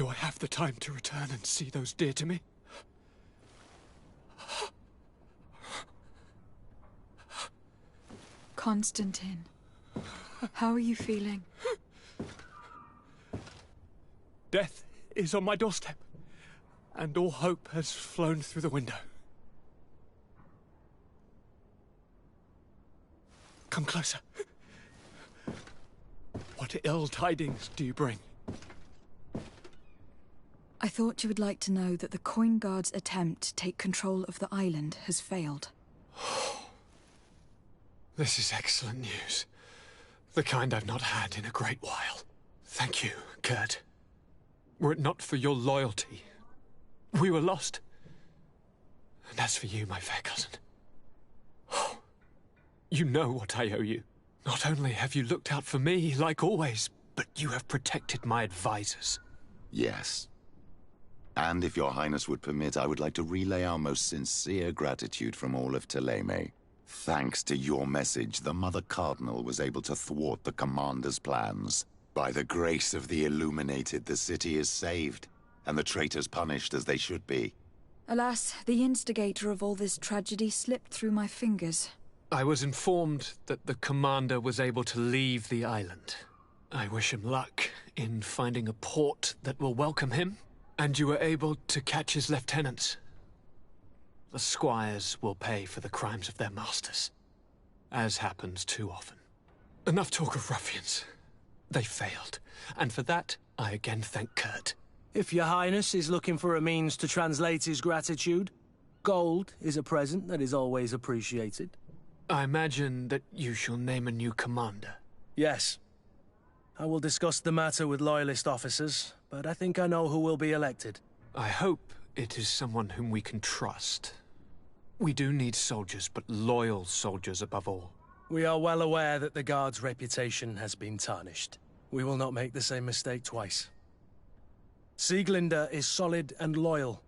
Do I have the time to return and see those dear to me? Constantine, how are you feeling? Death is on my doorstep, and all hope has flown through the window. Come closer. What ill tidings do you bring? I thought you would like to know that the Coin Guard's attempt to take control of the island has failed. This is excellent news. The kind I've not had in a great while. Thank you, Kurt. Were it not for your loyalty, we were lost. And as for you, my fair cousin, you know what I owe you. Not only have you looked out for me, like always, but you have protected my advisors. Yes. And if your highness would permit, I would like to relay our most sincere gratitude from all of Thélème. Thanks to your message, the Mother Cardinal was able to thwart the Commander's plans. By the grace of the Illuminated, the city is saved, and the traitors punished as they should be. Alas, the instigator of all this tragedy slipped through my fingers. I was informed that the Commander was able to leave the island. I wish him luck in finding a port that will welcome him, and you were able to catch his lieutenants. The squires will pay for the crimes of their masters, as happens too often. Enough talk of ruffians. They failed, and for that, I again thank Kurt. If your highness is looking for a means to translate his gratitude, gold is a present that is always appreciated. I imagine that you shall name a new commander. Yes. I will discuss the matter with loyalist officers, but I think I know who will be elected. I hope it is someone whom we can trust. We do need soldiers, but loyal soldiers above all. We are well aware that the Guard's reputation has been tarnished. We will not make the same mistake twice. Sieglinde is solid and loyal.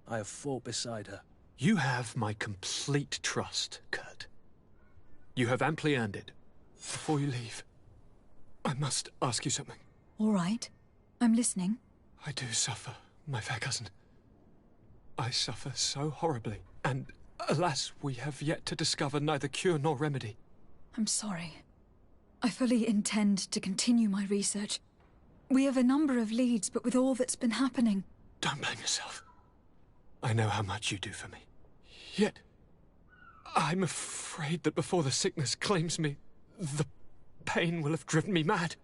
I have fought beside her. You have my complete trust, Kurt. You have amply earned it. Before you leave, I must ask you something. All right. I'm listening. I do suffer, my fair cousin. I suffer so horribly, and alas, we have yet to discover neither cure nor remedy. I'm sorry. I fully intend to continue my research. We have a number of leads, but with all that's been happening... Don't blame yourself. I know how much you do for me. Yet, I'm afraid that before the sickness claims me, the pain will have driven me mad.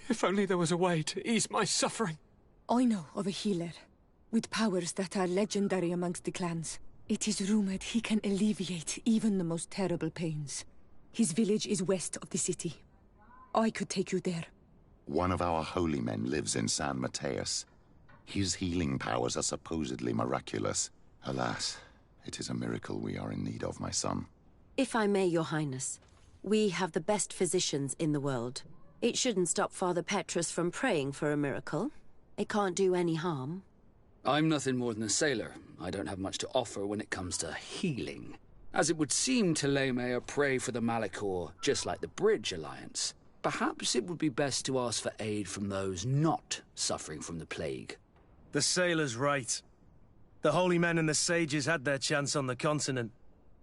If only there was a way to ease my suffering. I know of a healer, with powers that are legendary amongst the clans. It is rumored he can alleviate even the most terrible pains. His village is west of the city. I could take you there. One of our holy men lives in San Mateus. His healing powers are supposedly miraculous. Alas, it is a miracle we are in need of, my son. If I may, Your Highness, we have the best physicians in the world. It shouldn't stop Father Petrus from praying for a miracle. It can't do any harm. I'm nothing more than a sailor. I don't have much to offer when it comes to healing. As it would seem Thélème are prey for the Malachor, just like the Bridge Alliance. Perhaps it would be best to ask for aid from those not suffering from the plague. The sailor's right. The holy men and the sages had their chance on the continent,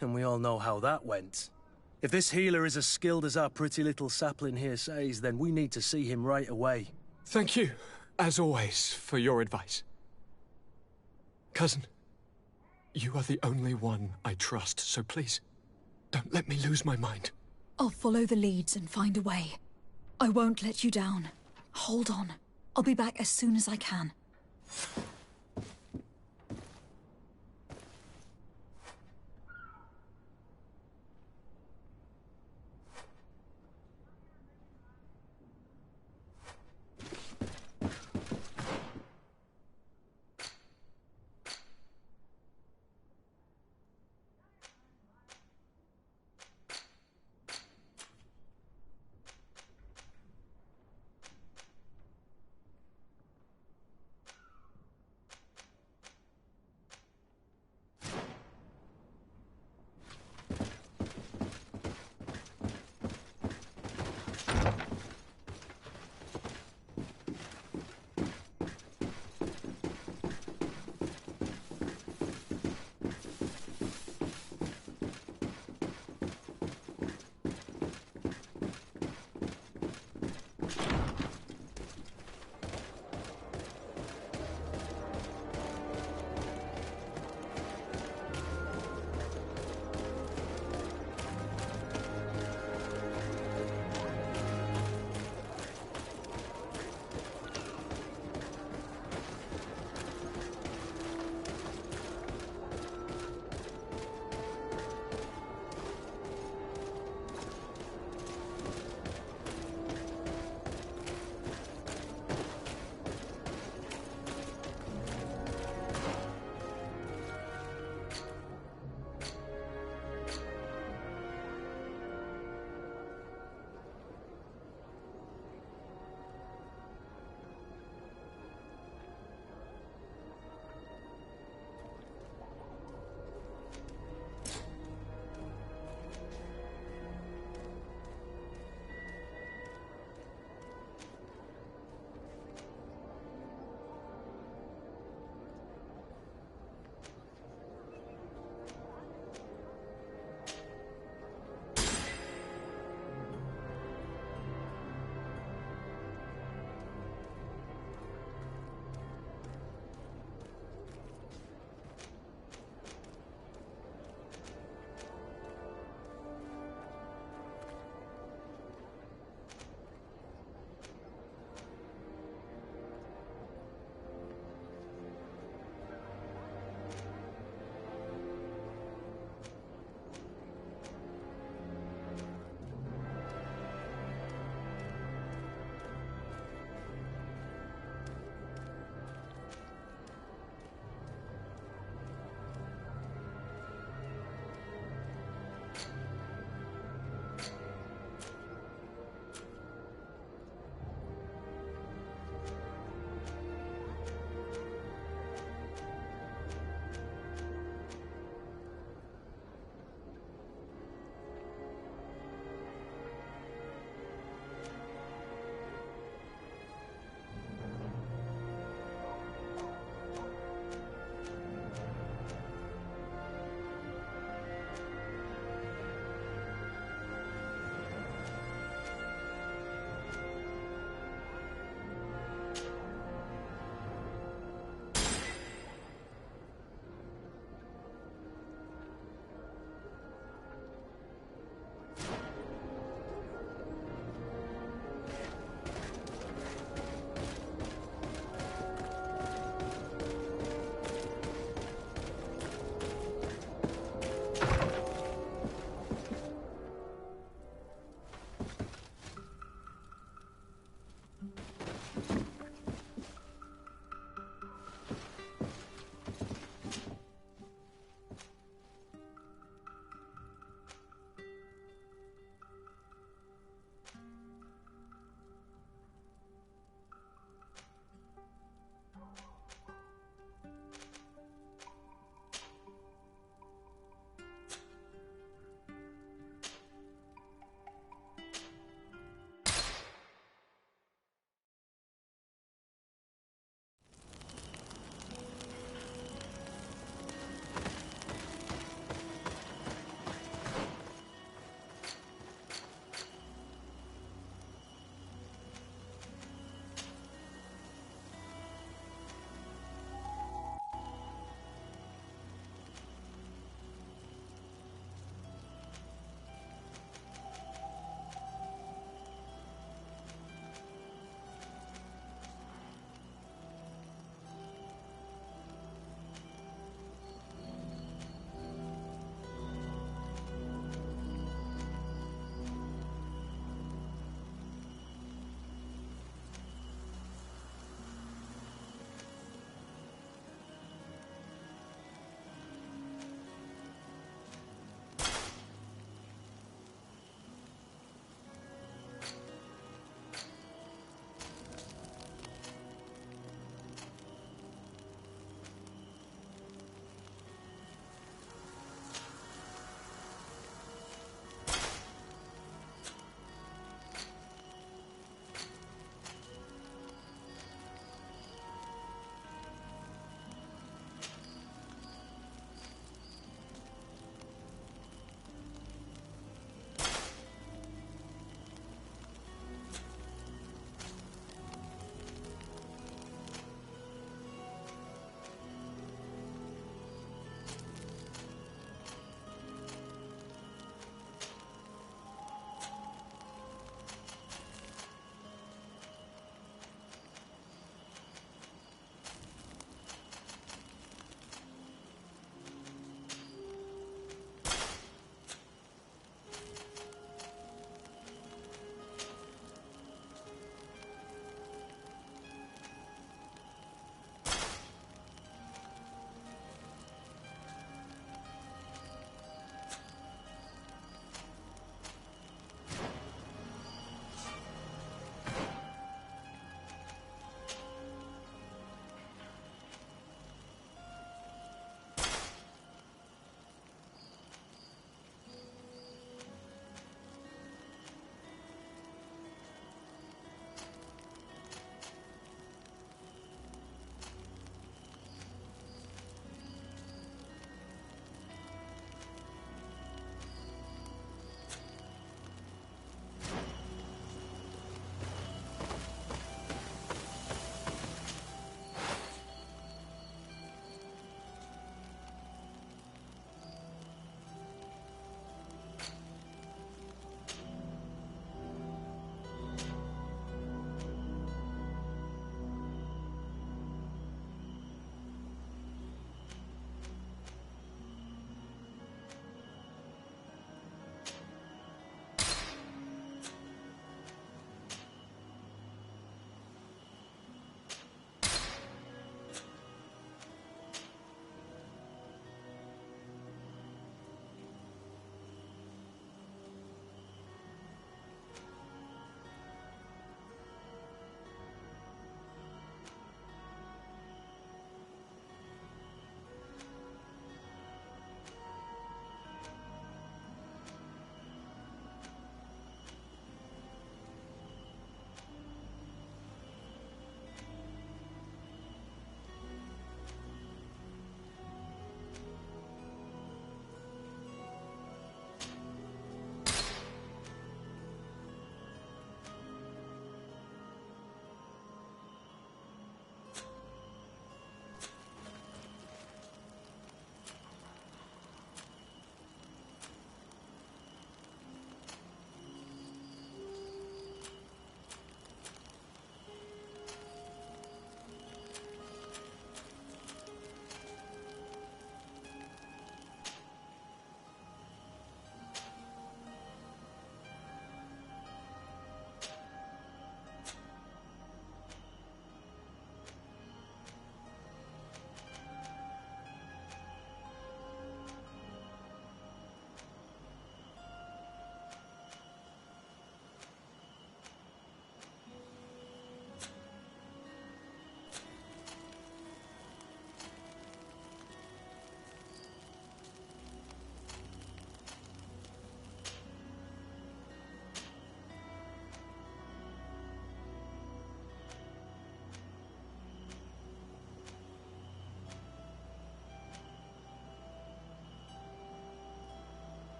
and we all know how that went. If this healer is as skilled as our pretty little sapling here says, then we need to see him right away. Thank you, as always, for your advice. Cousin, you are the only one I trust, so please, don't let me lose my mind. I'll follow the leads and find a way. I won't let you down. Hold on. I'll be back as soon as I can.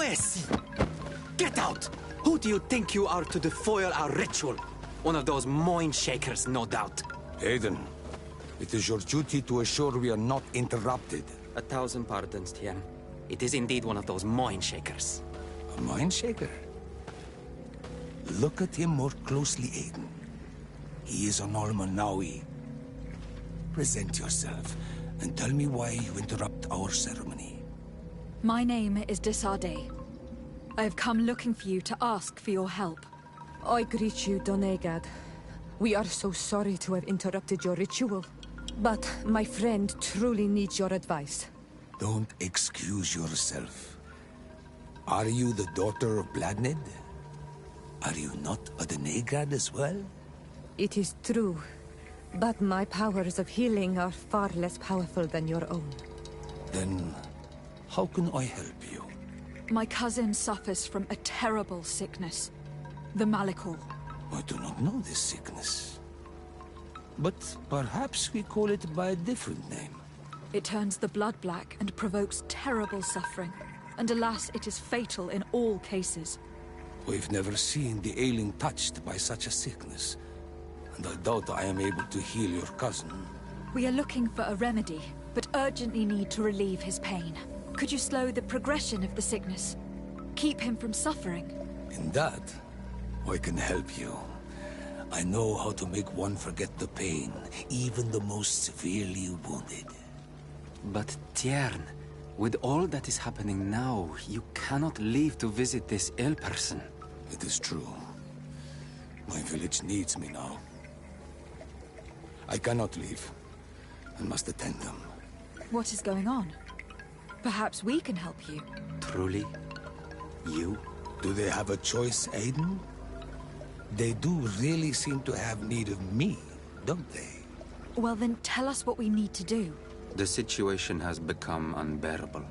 Pues! Get out! Who do you think you are to defoil our ritual? One of those mind shakers, no doubt. Aiden, it is your duty to assure we are not interrupted. 1,000 pardons, Tien. It is indeed one of those mind shakers. A mind shaker? Look at him more closely, Aiden. He is an Almanawi. Present yourself, and tell me why you interrupt our ceremony. My name is Desade. I have come looking for you to ask for your help. I greet you, Donegad. We are so sorry to have interrupted your ritual. But my friend truly needs your advice. Don't excuse yourself. Are you the daughter of Bladned? Are you not a Donegad as well? It is true, but my powers of healing are far less powerful than your own. Then, how can I help you? My cousin suffers from a terrible sickness. The Malachor. I do not know this sickness. But perhaps we call it by a different name. It turns the blood black and provokes terrible suffering. And alas, it is fatal in all cases. We've never seen the ailing touched by such a sickness. And I doubt I am able to heal your cousin. We are looking for a remedy, but urgently need to relieve his pain. Could you slow the progression of the sickness? Keep him from suffering? In that, I can help you. I know how to make one forget the pain, even the most severely wounded. But Tiern, with all that is happening now, you cannot leave to visit this ill person. It is true. My village needs me now. I cannot leave. I must attend them. What is going on? Perhaps we can help you. Truly? You? Do they have a choice, Aiden? They do really seem to have need of me, don't they? Well then, tell us what we need to do. The situation has become unbearable.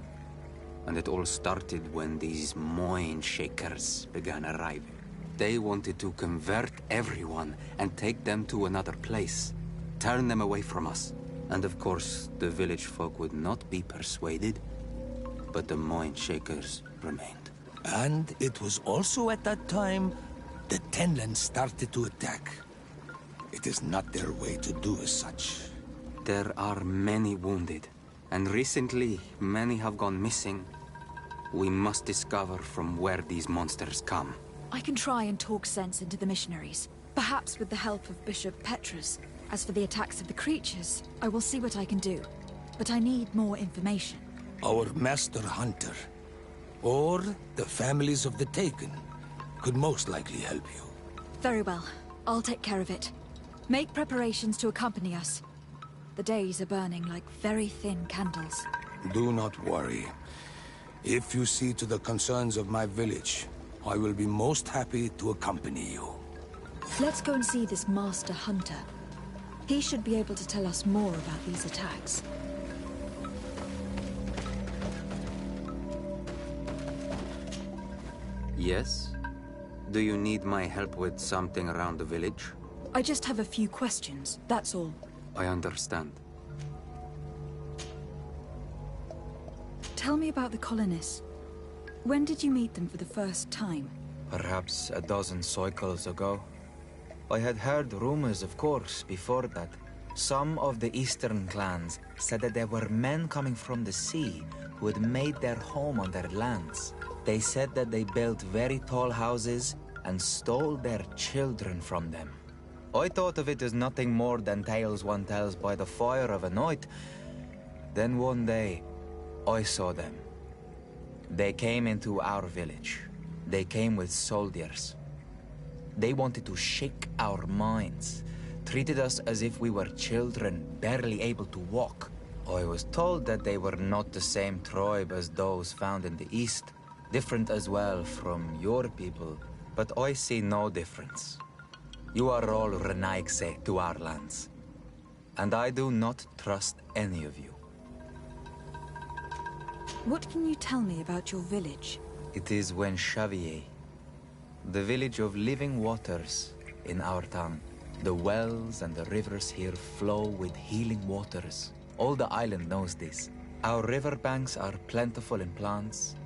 And it all started when these mind shakers began arriving. They wanted to convert everyone and take them to another place. Turn them away from us. And of course, the village folk would not be persuaded. But the mind shakers remained. And it was also at that time the Tenland started to attack. It is not their way to do as such. There are many wounded, and recently many have gone missing. We must discover from where these monsters come. I can try and talk sense into the missionaries, perhaps with the help of Bishop Petrus. As for the attacks of the creatures, I will see what I can do. But I need more information. Our master hunter, or the families of the Taken, could most likely help you. Very well. I'll take care of it. Make preparations to accompany us. The days are burning like very thin candles. Do not worry. If you see to the concerns of my village, I will be most happy to accompany you. Let's go and see this master hunter. He should be able to tell us more about these attacks. Yes? Do you need my help with something around the village? I just have a few questions, that's all. I understand. Tell me about the colonists. When did you meet them for the first time? Perhaps a dozen cycles ago. I had heard rumors, of course, before that. Some of the eastern clans said that there were men coming from the sea who had made their home on their lands. They said that they built very tall houses and stole their children from them. I thought of it as nothing more than tales one tells by the fire of a night. Then one day, I saw them. They came into our village. They came with soldiers. They wanted to shake our minds, treated us as if we were children, barely able to walk. I was told that they were not the same tribe as those found in the east, different as well from your people, but I see no difference. You are all Renaigse to our lands, and I do not trust any of you. What can you tell me about your village? It is Wenxavier, the village of living waters in our town. The wells and the rivers here flow with healing waters. All the island knows this. Our riverbanks are plentiful in plants,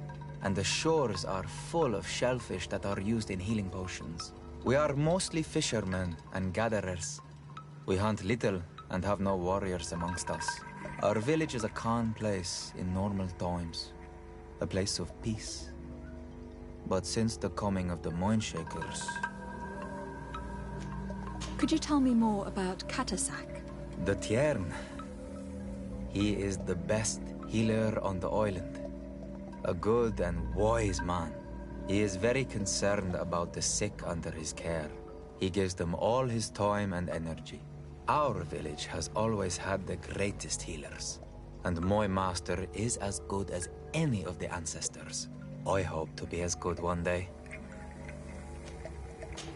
and the shores are full of shellfish that are used in healing potions. We are mostly fishermen and gatherers. We hunt little and have no warriors amongst us. Our village is a calm place in normal times, a place of peace. But since the coming of the Mindshakers... Could you tell me more about Katasak? The Tiern. He is the best healer on the island. A good and wise man. He is very concerned about the sick under his care. He gives them all his time and energy. Our village has always had the greatest healers. And my master is as good as any of the ancestors. I hope to be as good one day.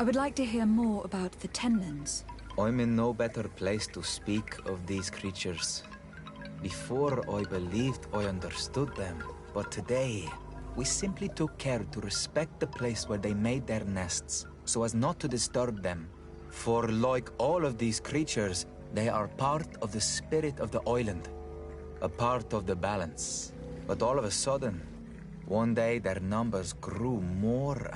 I would like to hear more about the Tenlands. I'm in no better place to speak of these creatures. Before I believed I understood them, but today, we simply took care to respect the place where they made their nests, so as not to disturb them. For like all of these creatures, they are part of the spirit of the island, a part of the balance. But all of a sudden, one day their numbers grew more,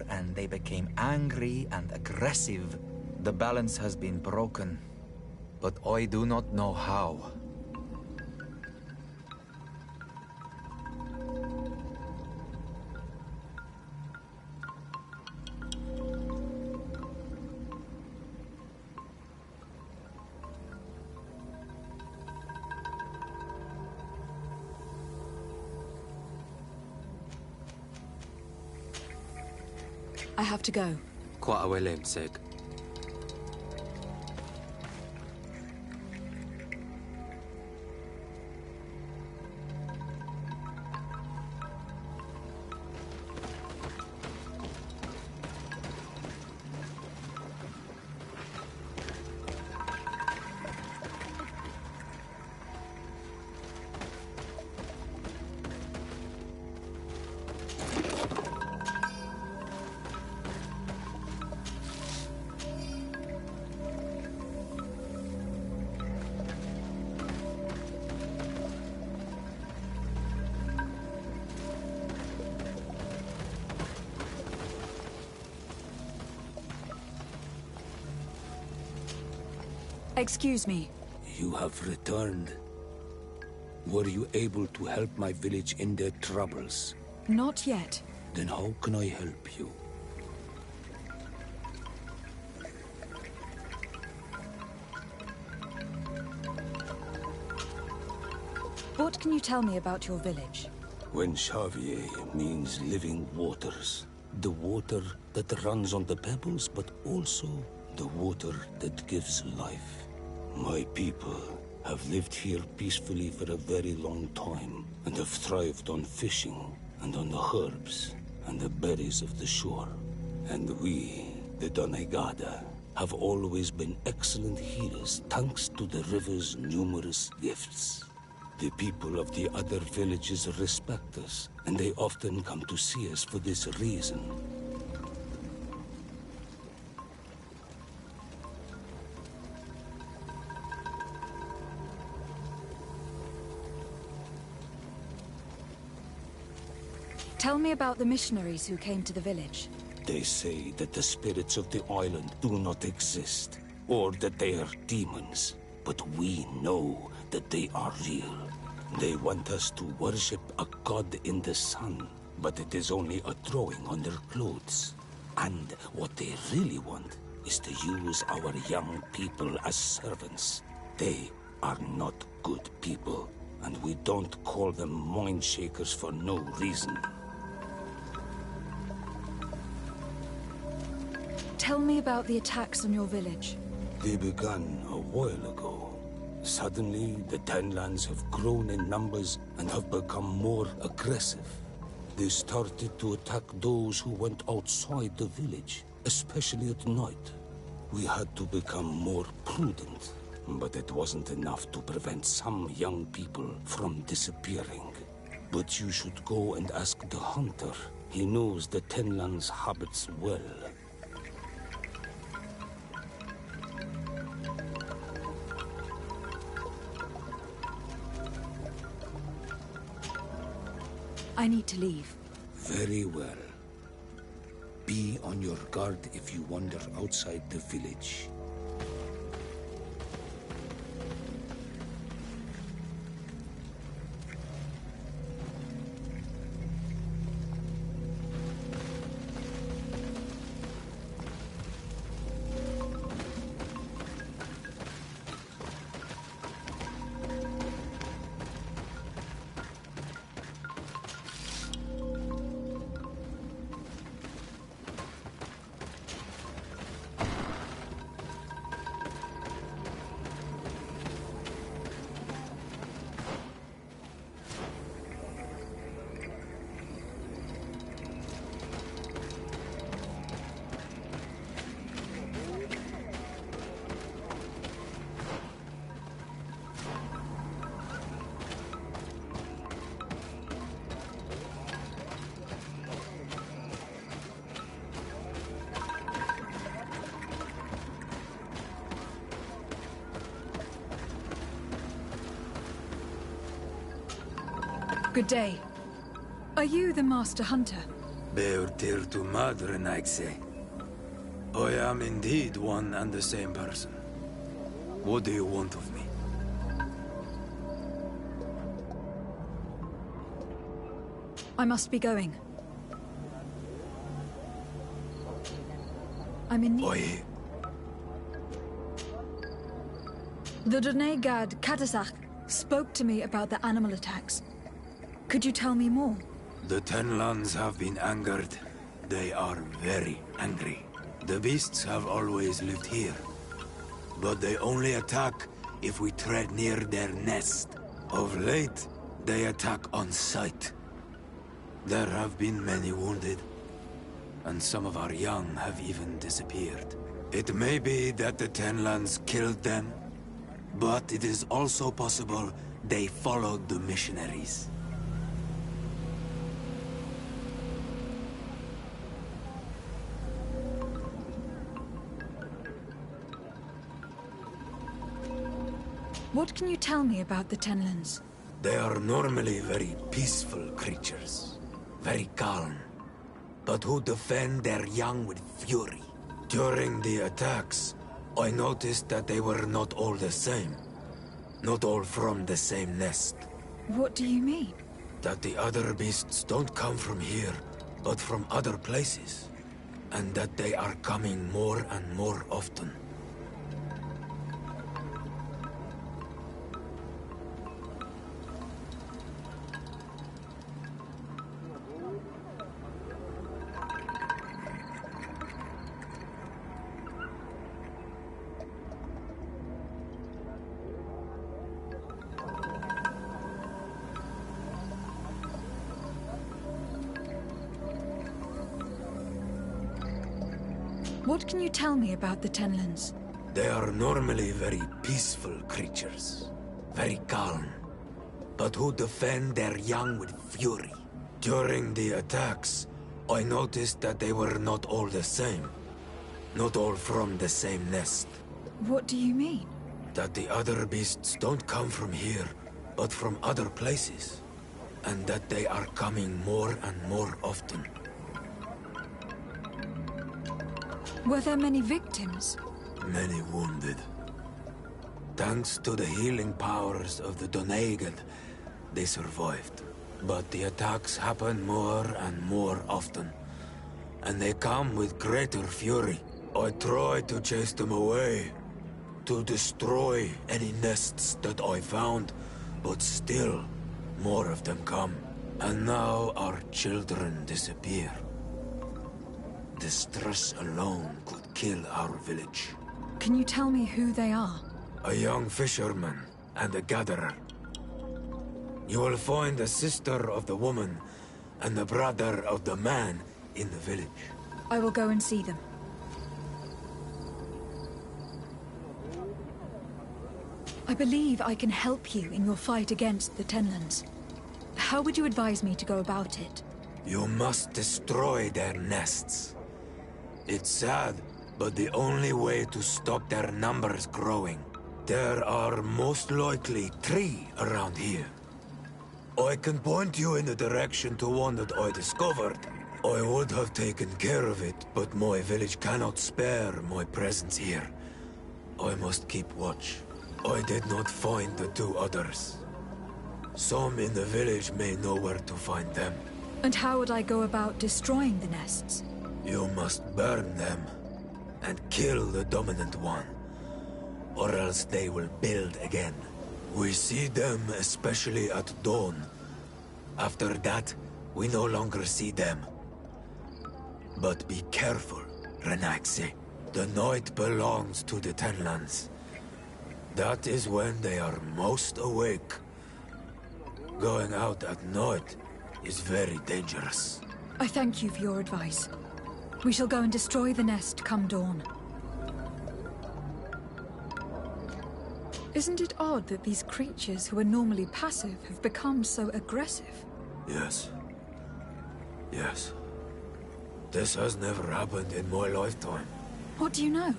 and they became angry and aggressive. The balance has been broken, but I do not know how. I have to go. Quite a way, Sig. Excuse me. You have returned. Were you able to help my village in their troubles? Not yet. Then how can I help you? What can you tell me about your village? When Xavier means living waters, the water that runs on the pebbles, but also the water that gives life. My people have lived here peacefully for a very long time and have thrived on fishing and on the herbs and the berries of the shore. And we, the Donegada, have always been excellent healers thanks to the river's numerous gifts. The people of the other villages respect us, and they often come to see us for this reason. Tell me about the missionaries who came to the village. They say that the spirits of the island do not exist, or that they are demons. But we know that they are real. They want us to worship a god in the sun, but it is only a drawing on their clothes. And what they really want is to use our young people as servants. They are not good people, and we don't call them mind shakers for no reason. Tell me about the attacks on your village. They began a while ago. Suddenly, the Tenlands have grown in numbers and have become more aggressive. They started to attack those who went outside the village, especially at night. We had to become more prudent, but it wasn't enough to prevent some young people from disappearing. But you should go and ask the hunter. He knows the Tenlands' habits well. I need to leave. Very well. Be on your guard if you wander outside the village. Good day. Are you the Master Hunter? Beurtir tu madre, Naxe. I am indeed one and the same person. What do you want of me? I must be going. I'm in need. Oi. The Donegad Katasach spoke to me about the animal attacks. Could you tell me more? The Ten Lands have been angered. They are very angry. The beasts have always lived here. But they only attack if we tread near their nest. Of late, they attack on sight. There have been many wounded, and some of our young have even disappeared. It may be that the Ten Lands killed them, but it is also possible they followed the missionaries. What can you tell me about the Tenlands? They are normally very peaceful creatures, very calm, but who defend their young with fury. During the attacks, I noticed that they were not all the same. Not all from the same nest. What do you mean? That the other beasts don't come from here, but from other places. And that they are coming more and more often. What can you tell me about the Tenlands? They are normally very peaceful creatures, very calm, but who defend their young with fury. During the attacks, I noticed that they were not all the same. Not all from the same nest. What do you mean? That the other beasts don't come from here, but from other places. And that they are coming more and more often. Were there many victims? Many wounded. Thanks to the healing powers of the Donegad, they survived. But the attacks happen more and more often. And they come with greater fury. I try to chase them away. To destroy any nests that I found. But still, more of them come. And now our children disappear. The stress alone could kill our village. Can you tell me who they are? A young fisherman and a gatherer. You will find the sister of the woman and the brother of the man in the village. I will go and see them. I believe I can help you in your fight against the Tenlands. How would you advise me to go about it? You must destroy their nests. It's sad, but the only way to stop their numbers growing. There are most likely 3 around here. I can point you in the direction to one that I discovered. I would have taken care of it, but my village cannot spare my presence here. I must keep watch. I did not find the two others. Some in the village may know where to find them. And how would I go about destroying the nests? You must burn them and kill the dominant one, or else they will build again. We see them especially at dawn. After that, we no longer see them. But be careful, Renaxe. The night belongs to the Tenlands. That is when they are most awake. Going out at night is very dangerous. I thank you for your advice. We shall go and destroy the nest come dawn. Isn't it odd that these creatures who are normally passive have become so aggressive? Yes. Yes. This has never happened in my lifetime. What do you know?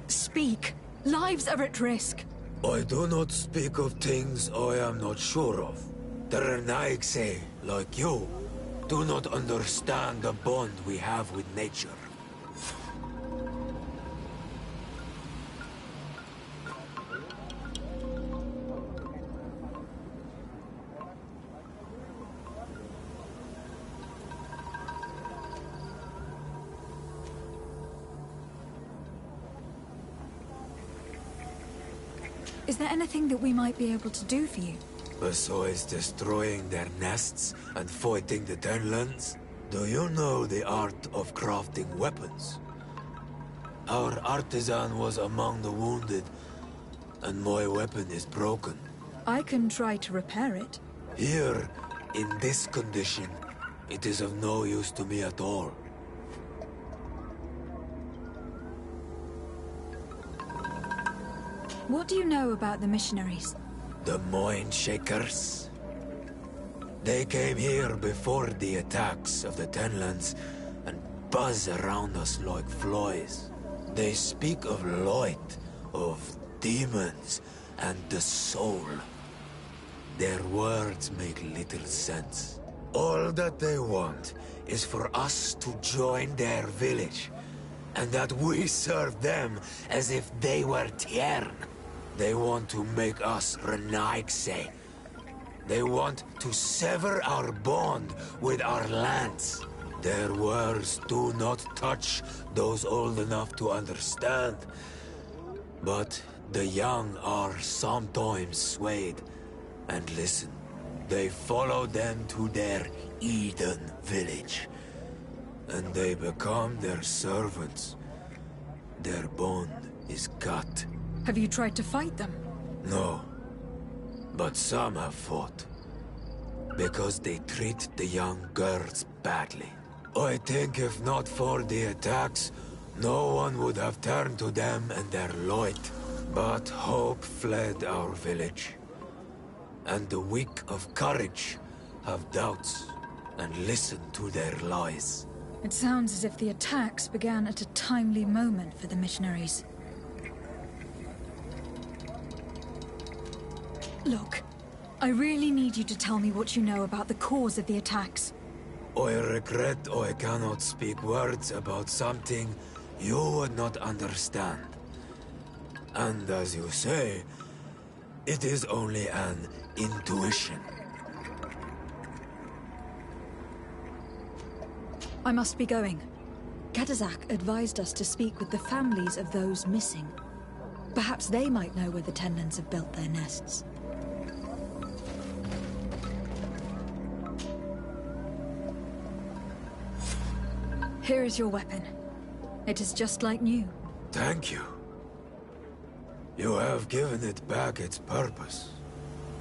Speak. Lives are at risk. I do not speak of things I am not sure of. The Renaigse, like you, do not understand the bond we have with nature. Is there anything that we might be able to do for you? Besides destroying their nests and fighting the Tenlands, do you know the art of crafting weapons? Our artisan was among the wounded, and my weapon is broken. I can try to repair it. Here, in this condition, it is of no use to me at all. What do you know about the missionaries? The Mind Shakers? They came here before the attacks of the Tenlands and buzz around us like flies. They speak of light, of demons, and the soul. Their words make little sense. All that they want is for us to join their village, and that we serve them as if they were Tiern. They want to make us Renaigse. They want to sever our bond with our lands. Their words do not touch those old enough to understand. But the young are sometimes swayed and listen. They follow them to their Eden village. And they become their servants. Their bond is cut. Have you tried to fight them? No. But some have fought. Because they treat the young girls badly. I think if not for the attacks, no one would have turned to them and their light. But hope fled our village. And the weak of courage have doubts and listen to their lies. It sounds as if the attacks began at a timely moment for the missionaries. Look, I really need you to tell me what you know about the cause of the attacks. I regret I cannot speak words about something you would not understand. And as you say, it is only an intuition. I must be going. Katazak advised us to speak with the families of those missing. Perhaps they might know where the Tenlands have built their nests. Here is your weapon. It is just like new. Thank you. You have given it back its purpose.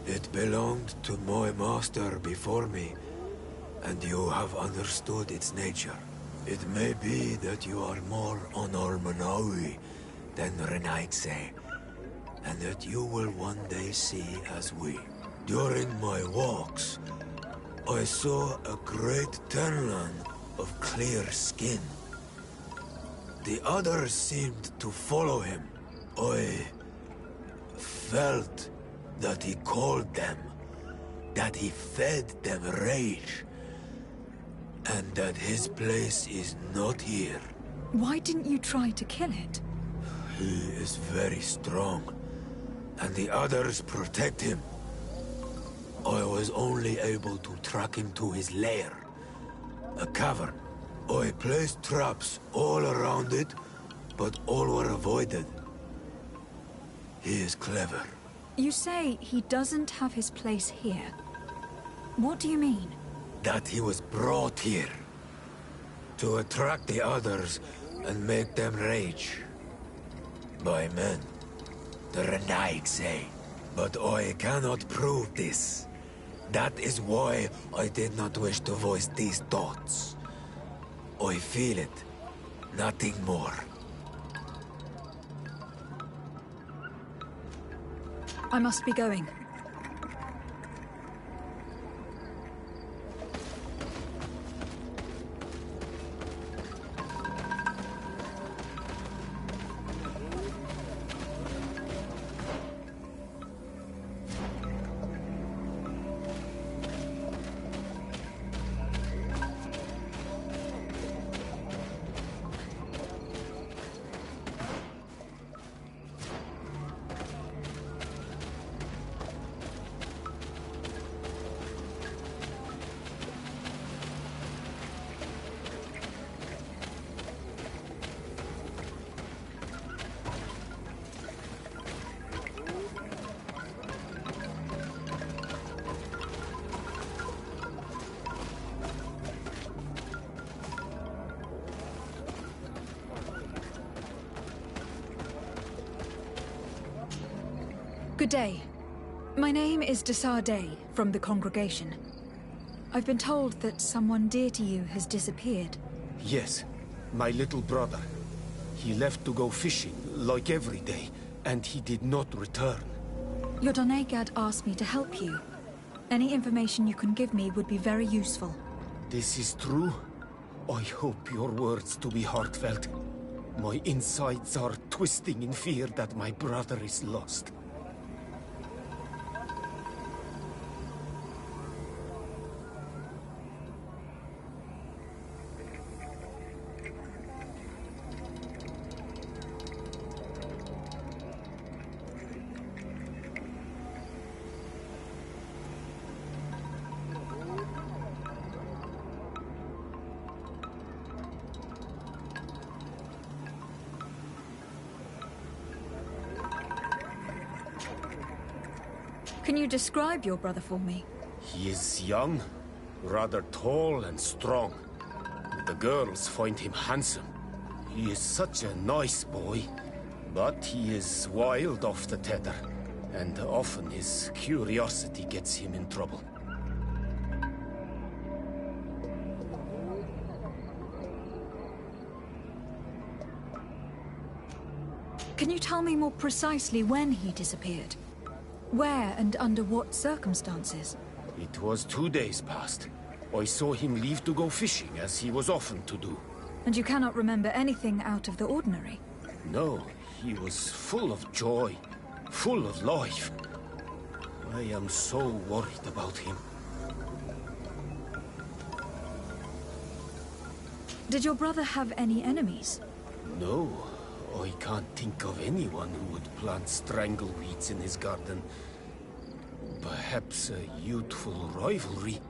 It belonged to my master before me, and you have understood its nature. It may be that you are more on Almanawi than Renaigse, and that you will one day see as we. During my walks, I saw a great Tenland of clear skin. The others seemed to follow him. I felt that he called them, that he fed them rage, and that his place is not here. Why didn't you try to kill it? He is very strong, and the others protect him. I was only able to track him to his lair, a cavern. I placed traps all around it, but all were avoided. He is clever. You say he doesn't have his place here. What do you mean? That he was brought here to attract the others and make them rage. By men, the Renaig say. But I cannot prove this. That is why I did not wish to voice these thoughts. I feel it, nothing more. I must be going. Good day. My name is Desardet from the congregation. I've been told that someone dear to you has disappeared. Yes, my little brother. He left to go fishing, like every day, and he did not return. Your Donegad asked me to help you. Any information you can give me would be very useful. This is true? I hope your words to be heartfelt. My insides are twisting in fear that my brother is lost. Can you describe your brother for me? He is young, rather tall and strong. The girls find him handsome. He is such a nice boy, but he is wild off the tether, and often his curiosity gets him in trouble. Can you tell me more precisely when he disappeared? Where and under what circumstances? It was 2 days past. I saw him leave to go fishing, as he was often to do. And you cannot remember anything out of the ordinary? No, he was full of joy, full of life. I am so worried about him. Did your brother have any enemies? No, I can't think of anyone who would plant strangleweeds in his garden. Perhaps a youthful rivalry.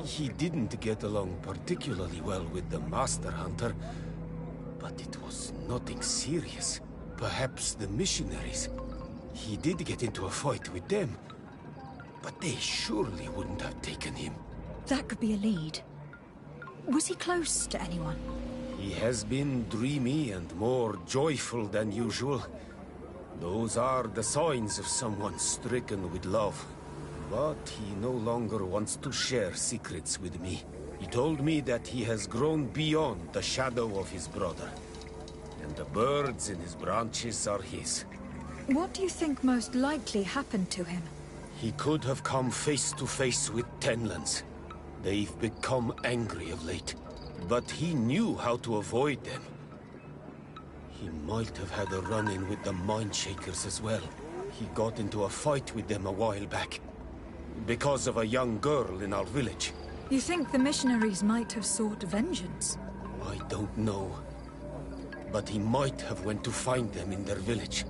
He didn't get along particularly well with the Master Hunter, but it was nothing serious. Perhaps the missionaries. He did get into a fight with them, but they surely wouldn't have taken him. That could be a lead. Was he close to anyone? He has been dreamy and more joyful than usual. Those are the signs of someone stricken with love. But he no longer wants to share secrets with me. He told me that he has grown beyond the shadow of his brother. And the birds in his branches are his. What do you think most likely happened to him? He could have come face to face with Tenlands. They've become angry of late. But he knew how to avoid them. He might have had a run-in with the Mindshakers as well. He got into a fight with them a while back. because of a young girl in our village. You think the missionaries might have sought vengeance? I don't know. But he might have went to find them in their village.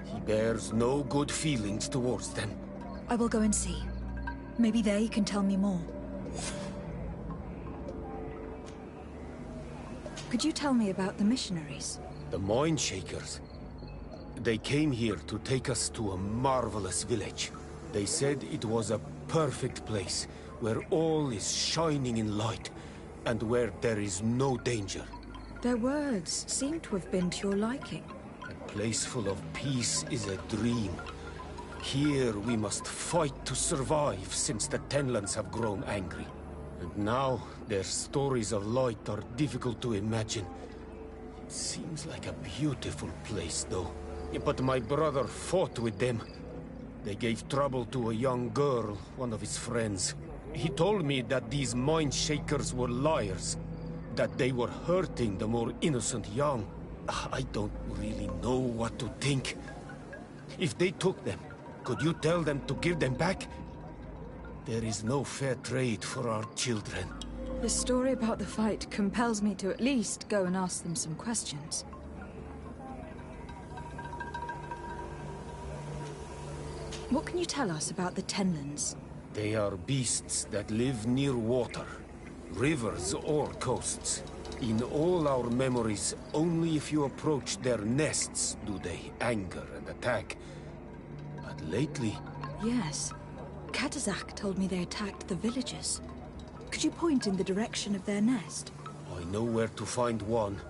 He bears no good feelings towards them. I will go and see. Maybe they can tell me more. Could you tell me about the missionaries? The Mind Shakers. They came here to take us to a marvelous village. They said it was a perfect place, where all is shining in light, and where there is no danger. Their words seem to have been to your liking. A place full of peace is a dream. Here we must fight to survive, since the Tenlands have grown angry. And now, their stories of light are difficult to imagine. It seems like a beautiful place, though. But my brother fought with them. They gave trouble to a young girl, one of his friends. He told me that these Mind Shakers were liars, that they were hurting the more innocent young. I don't really know what to think. If they took them, could you tell them to give them back? There is no fair trade for our children. The story about the fight compels me to at least go and ask them some questions. What can you tell us about the Tenlands? They are beasts that live near water, rivers or coasts. In all our memories, only if you approach their nests do they anger and attack. But lately... Yes. Katazak told me they attacked the villagers. Could you point in the direction of their nest? I know where to find one,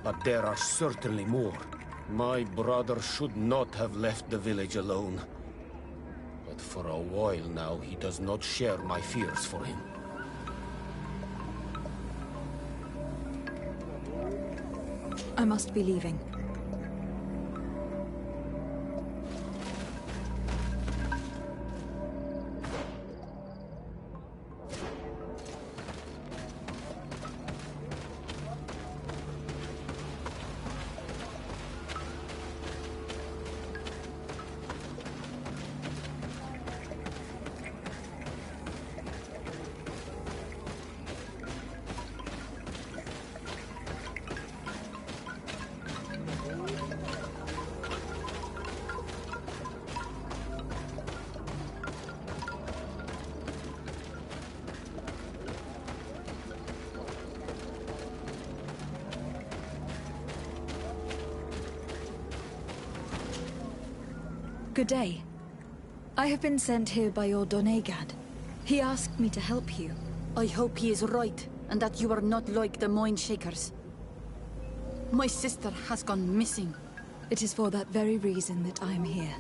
but there are certainly more. My brother should not have left the village alone. But for a while now, he does not share my fears for him. I must be leaving. Good day. I have been sent here by your Donegad. He asked me to help you. I hope he is right, and that you are not like the Mind Shakers. My sister has gone missing. It is for that very reason that I am here.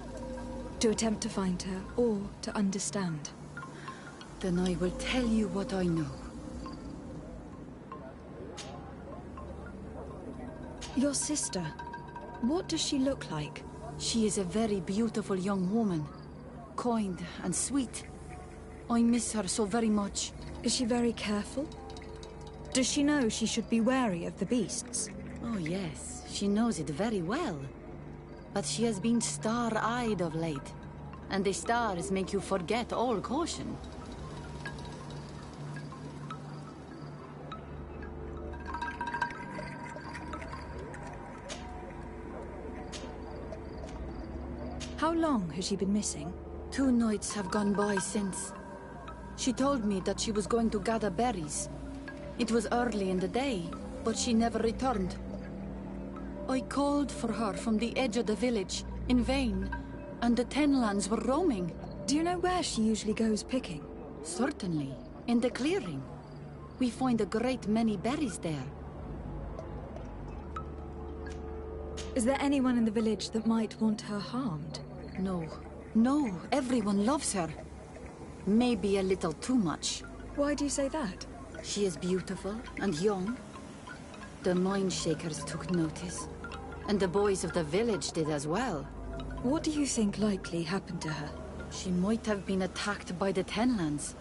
To attempt to find her, or to understand. Then I will tell you what I know. Your sister, what does she look like? She is a very beautiful young woman. Kind and sweet. I miss her so very much. Is she very careful? Does she know she should be wary of the beasts? Oh yes, she knows it very well. But she has been star-eyed of late. And the stars make you forget all caution. How long has she been missing? 2 nights have gone by since. She told me that she was going to gather berries. It was early in the day, but she never returned. I called for her from the edge of the village, in vain, and the Tenlands were roaming. Do you know where she usually goes picking? Certainly, in the clearing. We find a great many berries there. Is there anyone in the village that might want her harmed? No. No, everyone loves her. Maybe a little too much. Why do you say that? She is beautiful and young. The Mind Shakers took notice. And the boys of the village did as well. What do you think likely happened to her? She might have been attacked by the Tenlands.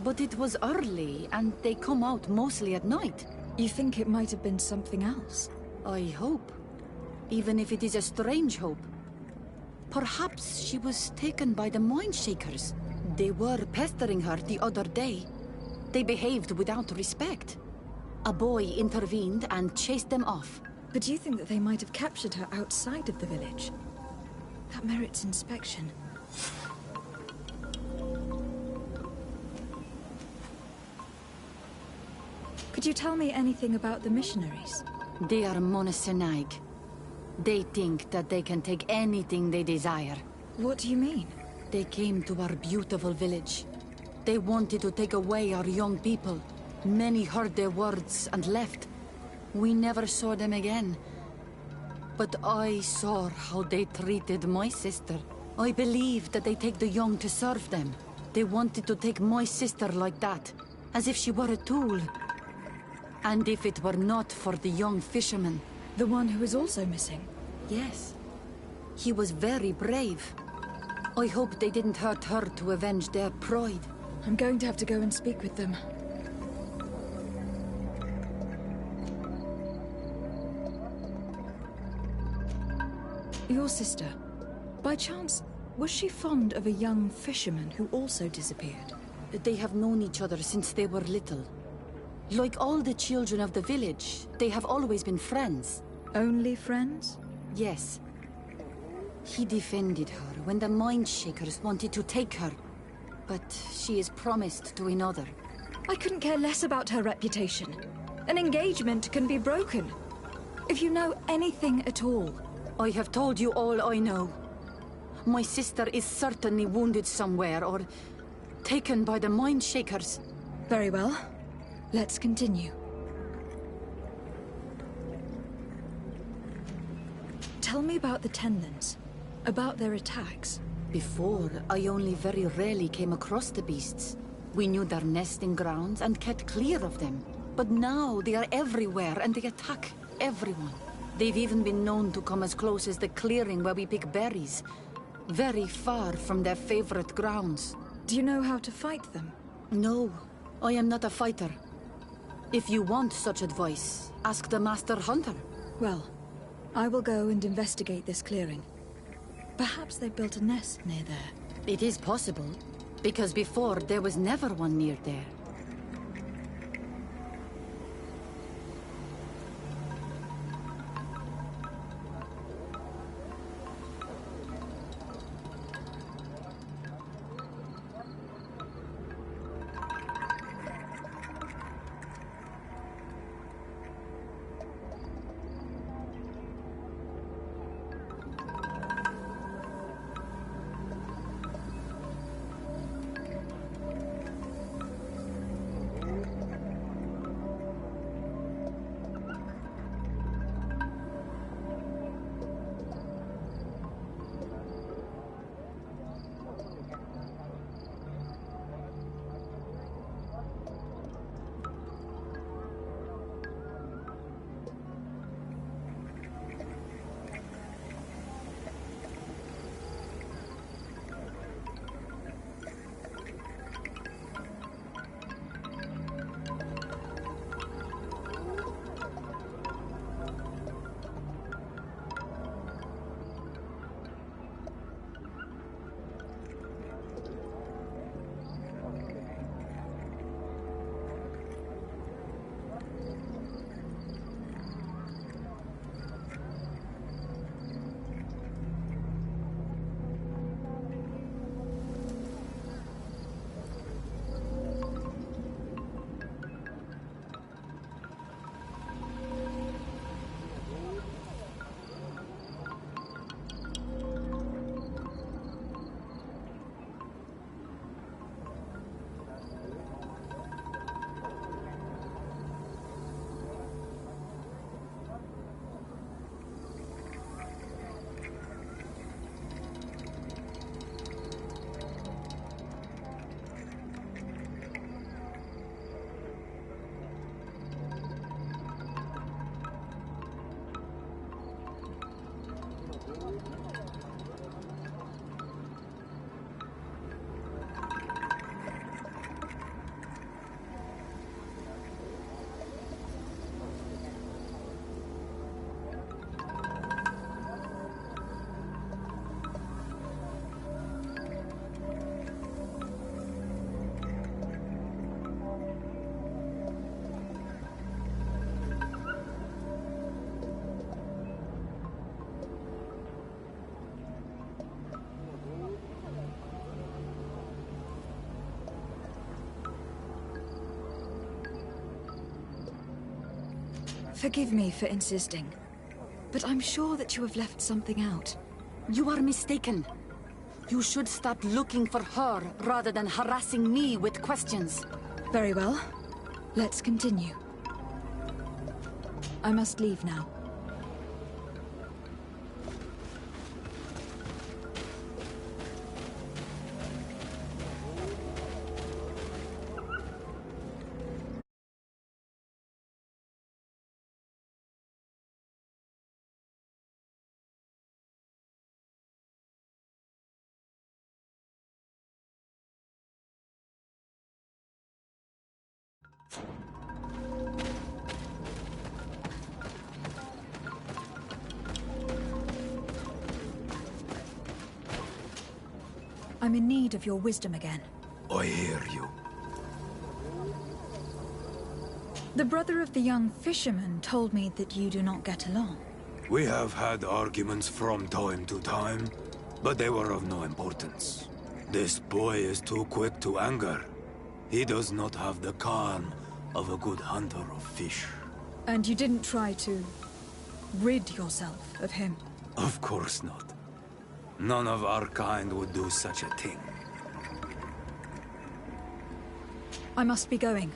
But it was early, and they come out mostly at night. You think it might have been something else? I hope. Even if it is a strange hope. Perhaps she was taken by the Mind Shakers. They were pestering her the other day. They behaved without respect. A boy intervened and chased them off. But do you think that they might have captured her outside of the village? That merits inspection. Could you tell me anything about the missionaries? They are monosynaig. They think that they can take anything they desire. What do you mean? They came to our beautiful village. They wanted to take away our young people. Many heard their words and left. We never saw them again. But I saw how they treated my sister. I believe that they take the young to serve them. They wanted to take my sister like that, as if she were a tool. And if it were not for the young fisherman... The one who is also missing? Yes. He was very brave. I hope they didn't hurt her to avenge their pride. I'm going to have to go and speak with them. Your sister, by chance, was she fond of a young fisherman who also disappeared? They have known each other since they were little. Like all the children of the village, they have always been friends. Only friends? Yes. He defended her when the Mindshakers wanted to take her. But she is promised to another. I couldn't care less about her reputation. An engagement can be broken. If you know anything at all... I have told you all I know. My sister is certainly wounded somewhere, or taken by the Mindshakers. Very well. Let's continue. Tell me about the Tenlins. About their attacks. Before, I only very rarely came across the beasts. We knew their nesting grounds and kept clear of them. But now they are everywhere and they attack everyone. They've even been known to come as close as the clearing where we pick berries. Very far from their favorite grounds. Do you know how to fight them? No, I am not a fighter. If you want such advice, ask the Master Hunter. Well, I will go and investigate this clearing. Perhaps they built a nest near there. It is possible, because before there was never one near there. Forgive me for insisting, but I'm sure that you have left something out. You are mistaken. You should start looking for her rather than harassing me with questions. Very well. Let's continue. I must leave now. I'm in need of your wisdom again. I hear you. The brother of the young fisherman told me that you do not get along. We have had arguments from time to time, but they were of no importance. This boy is too quick to anger. He does not have the calm of a good hunter of fish. And you didn't try to rid yourself of him? Of course not. None of our kind would do such a thing. I must be going.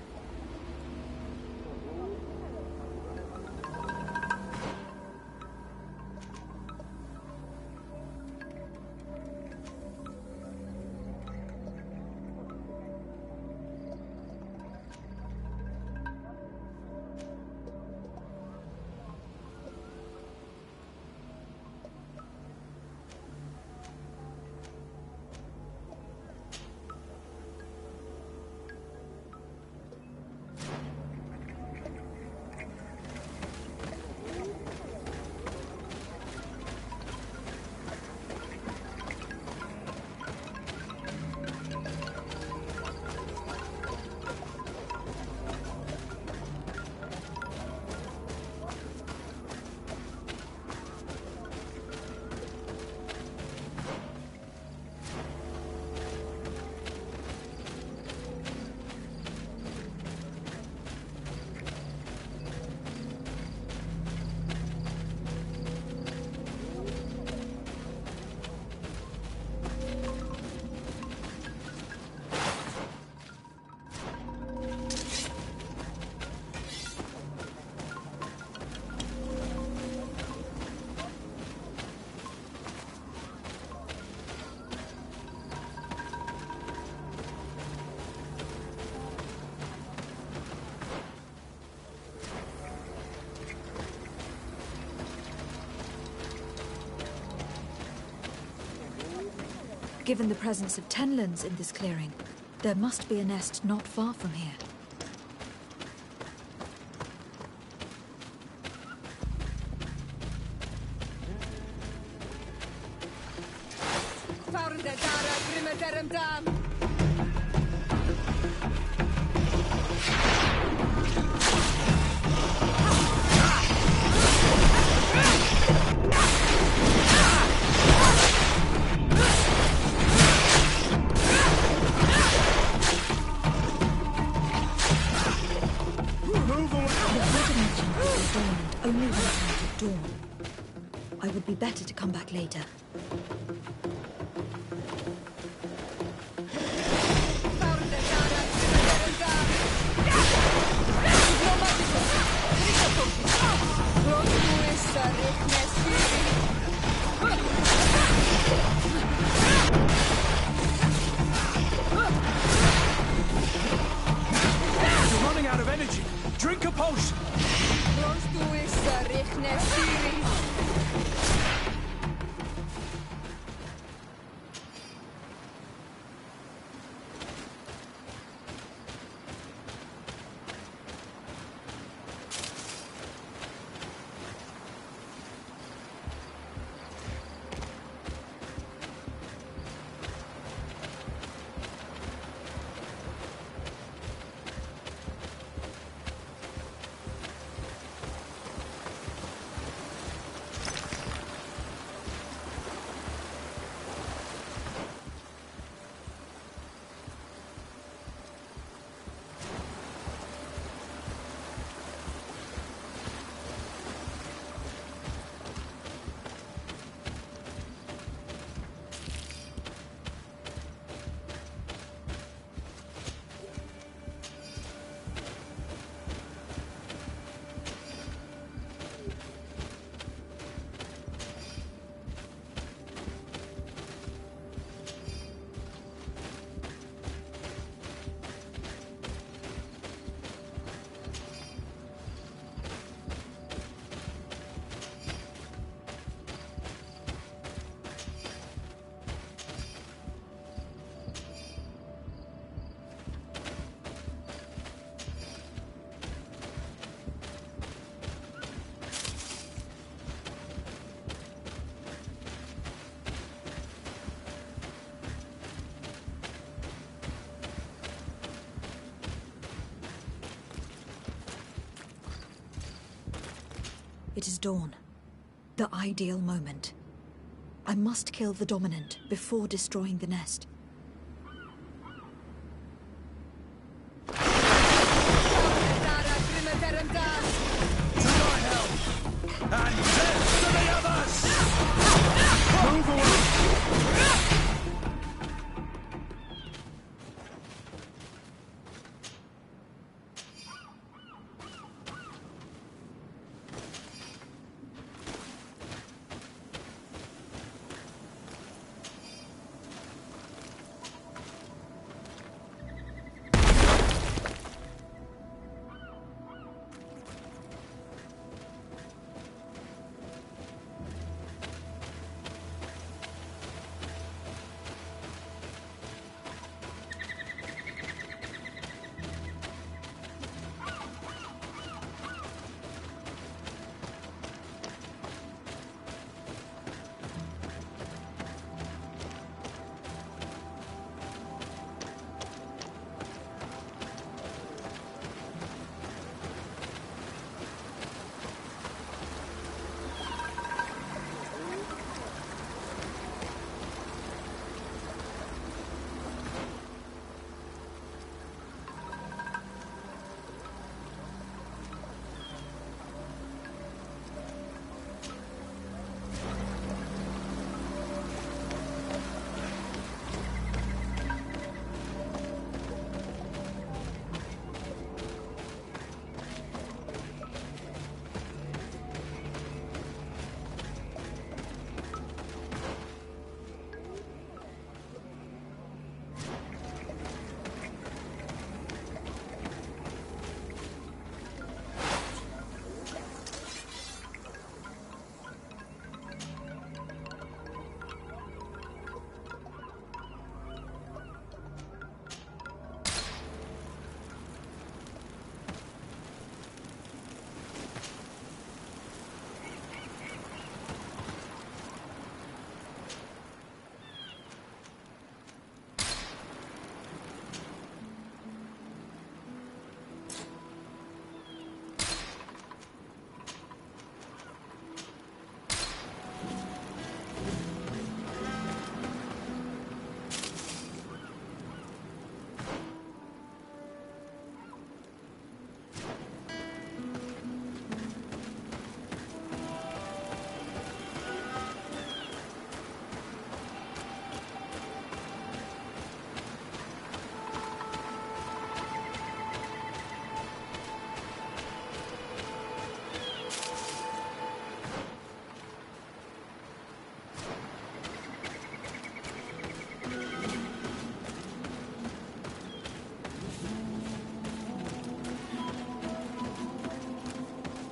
Given the presence of tenlands in this clearing, there must be a nest not far from here. I would be better to come back later. You're running out of energy. Drink a potion. It is dawn. The ideal moment. I must kill the dominant before destroying the nest. And death to the others! Move away!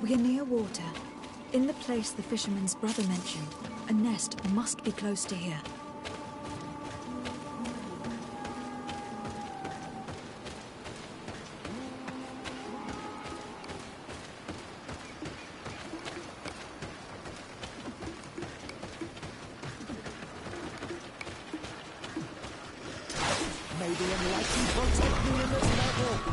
We are near water. In the place the fisherman's brother mentioned. A nest must be close to here. May the enlightened protect me in this battle!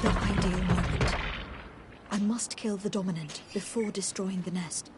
The ideal moment. I must kill the dominant before destroying the nest.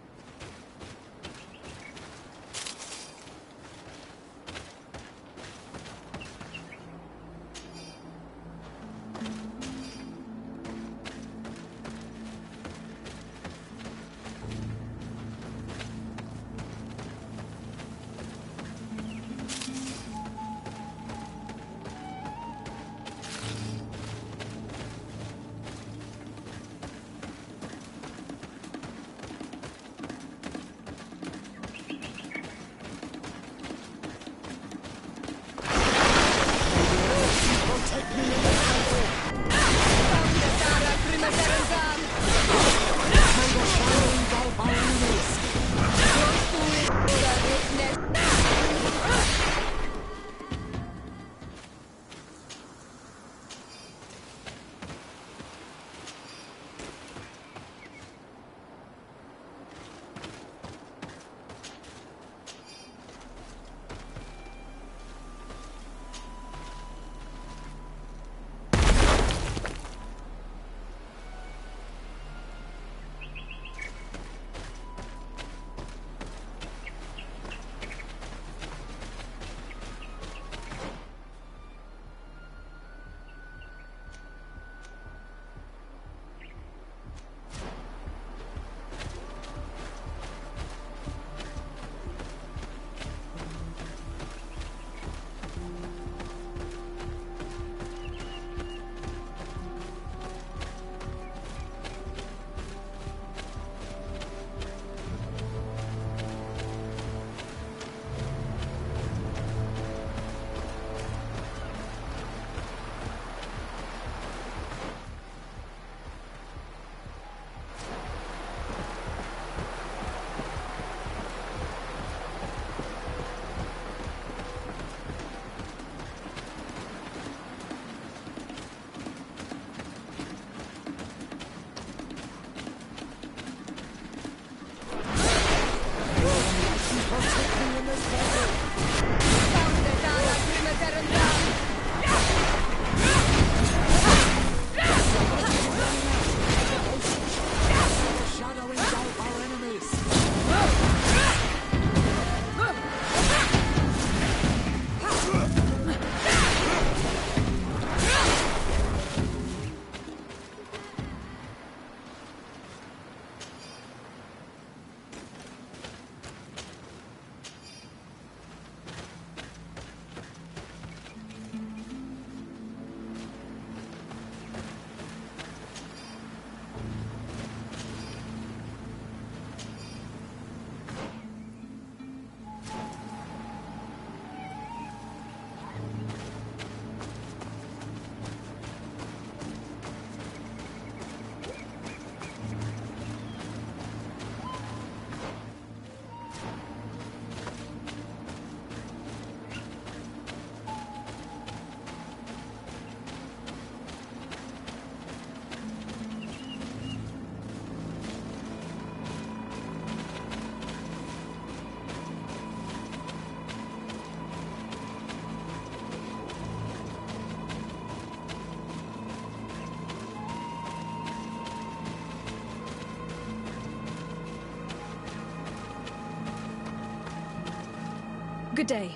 Good day.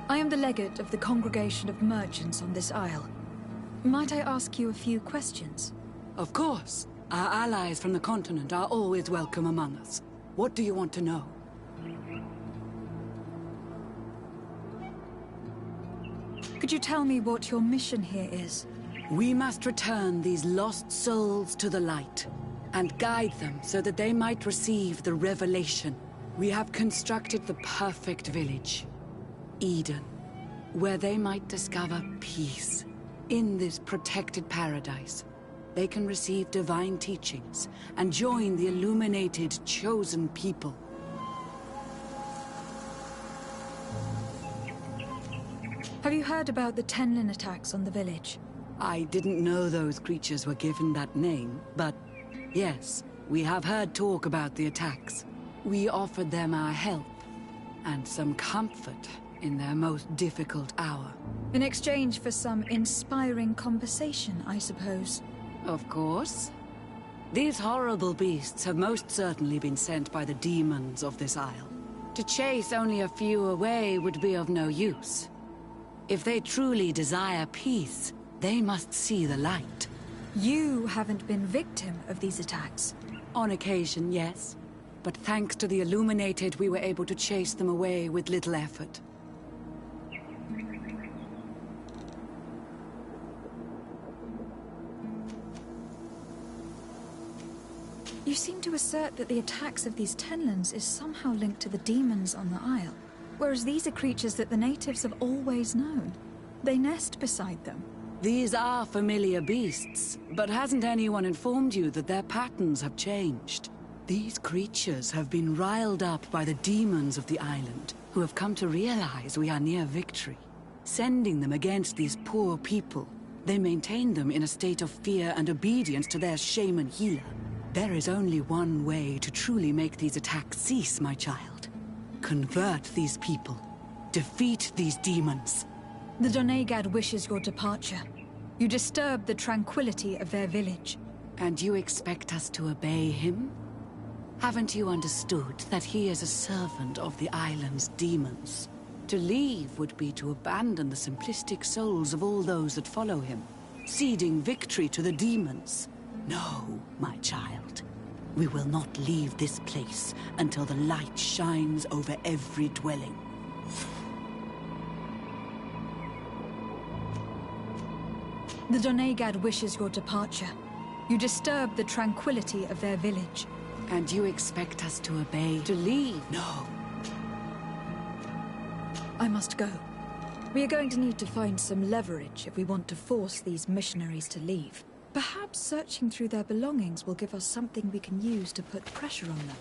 I am the legate of the Congregation of Merchants on this isle. Might I ask you a few questions? Of course. Our allies from the continent are always welcome among us. What do you want to know? Could you tell me what your mission here is? We must return these lost souls to the light, and guide them so that they might receive the revelation. We have constructed the perfect village, Eden, where they might discover peace. In this protected paradise, they can receive divine teachings and join the illuminated, chosen people. Have you heard about the Tenlin attacks on the village? I didn't know those creatures were given that name, but yes, we have heard talk about the attacks. We offered them our help and some comfort in their most difficult hour. In exchange for some inspiring conversation, I suppose. Of course. These horrible beasts have most certainly been sent by the demons of this isle. To chase only a few away would be of no use. If they truly desire peace, they must see the light. You haven't been victim of these attacks? On occasion, yes. But thanks to the Illuminated, we were able to chase them away with little effort. You seem to assert that the attacks of these Tenlins is somehow linked to the demons on the Isle, whereas these are creatures that the natives have always known. They nest beside them. These are familiar beasts, but hasn't anyone informed you that their patterns have changed? These creatures have been riled up by the demons of the island, who have come to realize we are near victory. Sending them against these poor people, they maintain them in a state of fear and obedience to their shaman healer. There is only one way to truly make these attacks cease, my child. Convert these people. Defeat these demons. The Doneigad wishes your departure. You disturb the tranquility of their village. And you expect us to obey him? Haven't you understood that he is a servant of the island's demons? To leave would be to abandon the simplistic souls of all those that follow him, ceding victory to the demons. No, my child. We will not leave this place until the light shines over every dwelling. The Doneigad wishes your departure. You disturb the tranquility of their village. And you expect us to obey? To leave? No. I must go. We are going to need to find some leverage if we want to force these missionaries to leave. Perhaps searching through their belongings will give us something we can use to put pressure on them.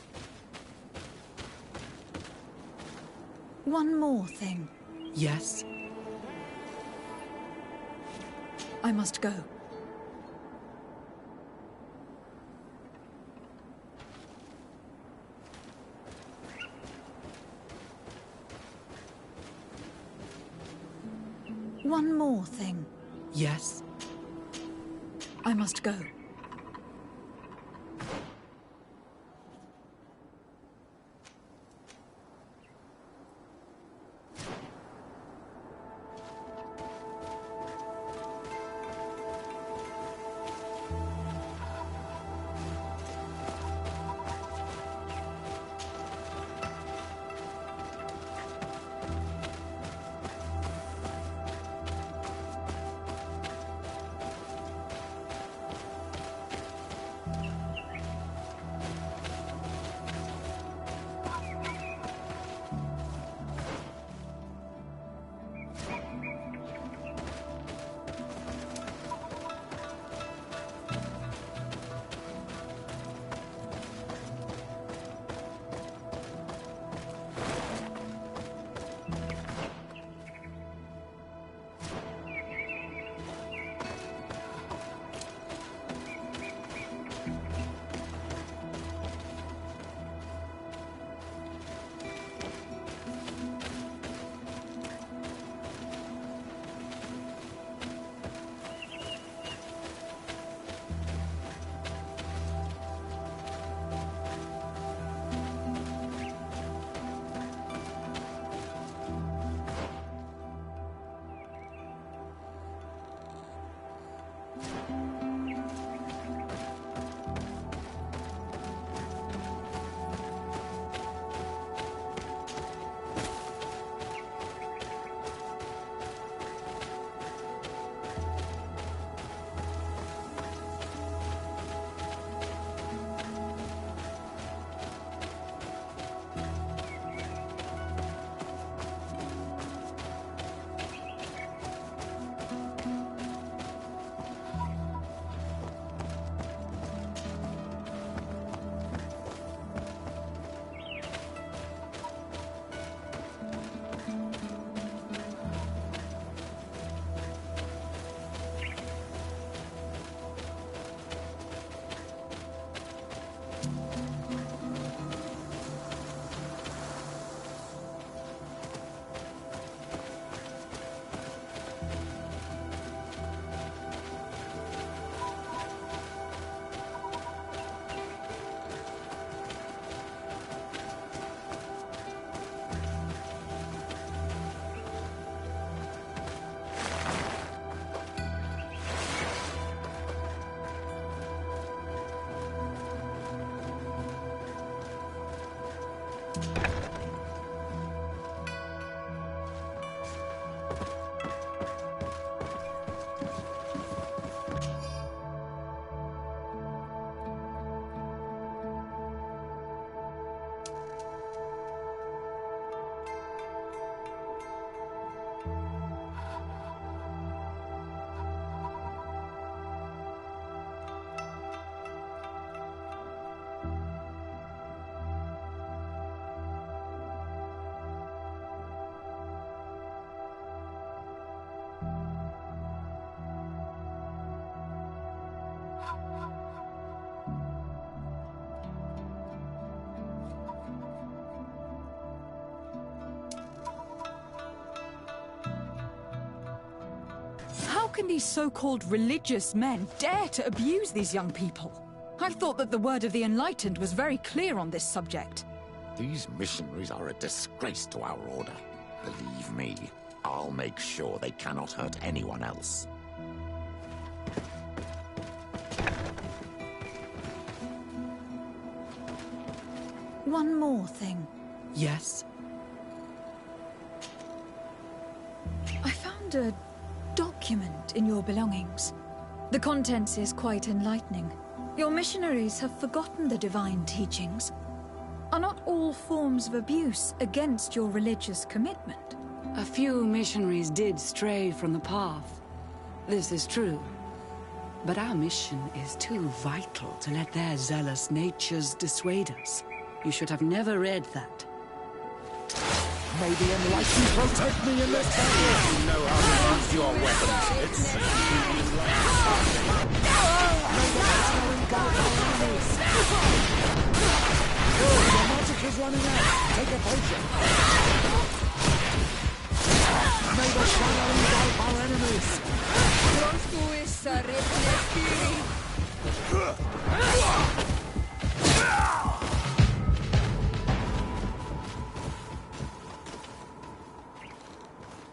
One more thing. Yes? I must go. One more thing. Yes? I must go. can these so-called religious men dare to abuse these young people? I thought that the word of the Enlightened was very clear on this subject. These missionaries are a disgrace to our order. Believe me, I'll make sure they cannot hurt anyone else. One more thing. Yes? I found a document in your belongings. The contents is quite enlightening. Your missionaries have forgotten the divine teachings. Are not all forms of abuse against your religious commitment? A few missionaries did stray from the path. This is true. But our mission is too vital to let their zealous natures dissuade us. You should have never read that. May the Enlightened protect me in this battle! You know how to use your weapons. It's... Your magic is running out. Take a potion. May the shadow engulf our enemies.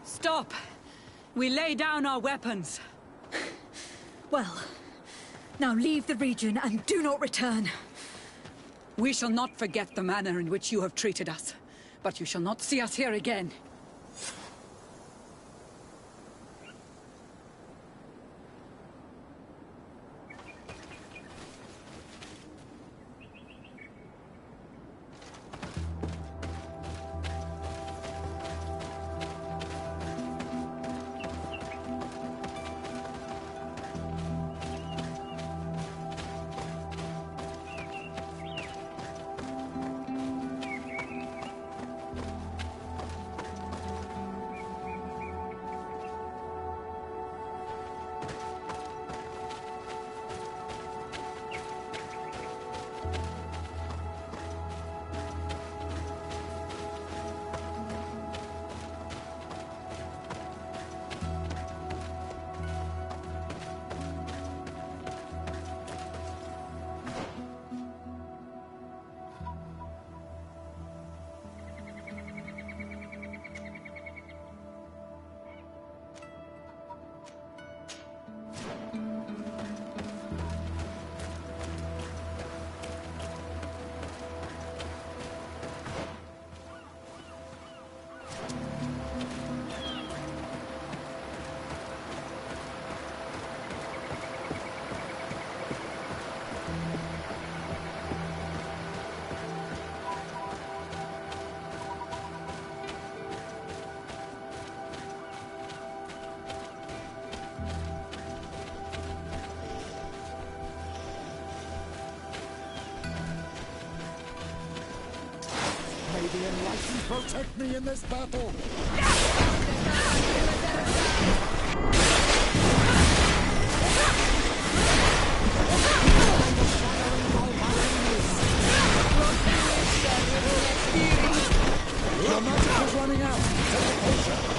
Stop! We lay down our weapons. Well, now leave the region and do not return. We shall not forget the manner in which you have treated us, but you shall not see us here again. May the Enlightened protect me in this battle! Your magic is running out! Take a potion!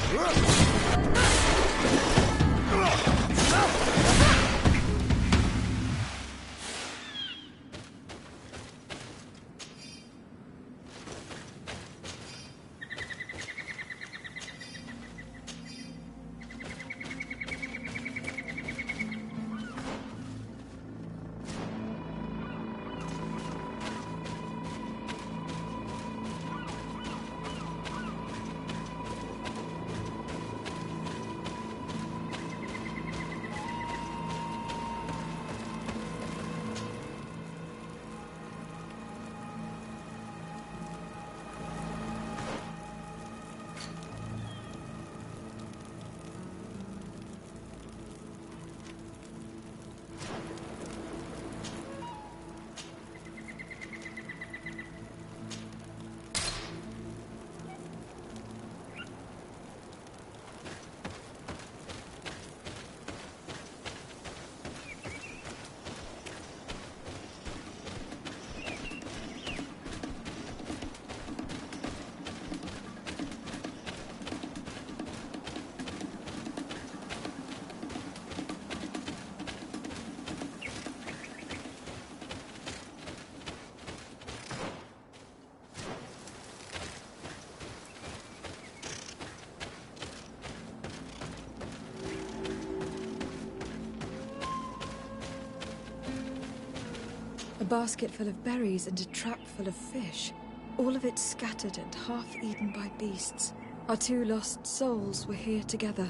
A basket full of berries and a trap full of fish. All of it scattered and half-eaten by beasts. Our two lost souls were here together.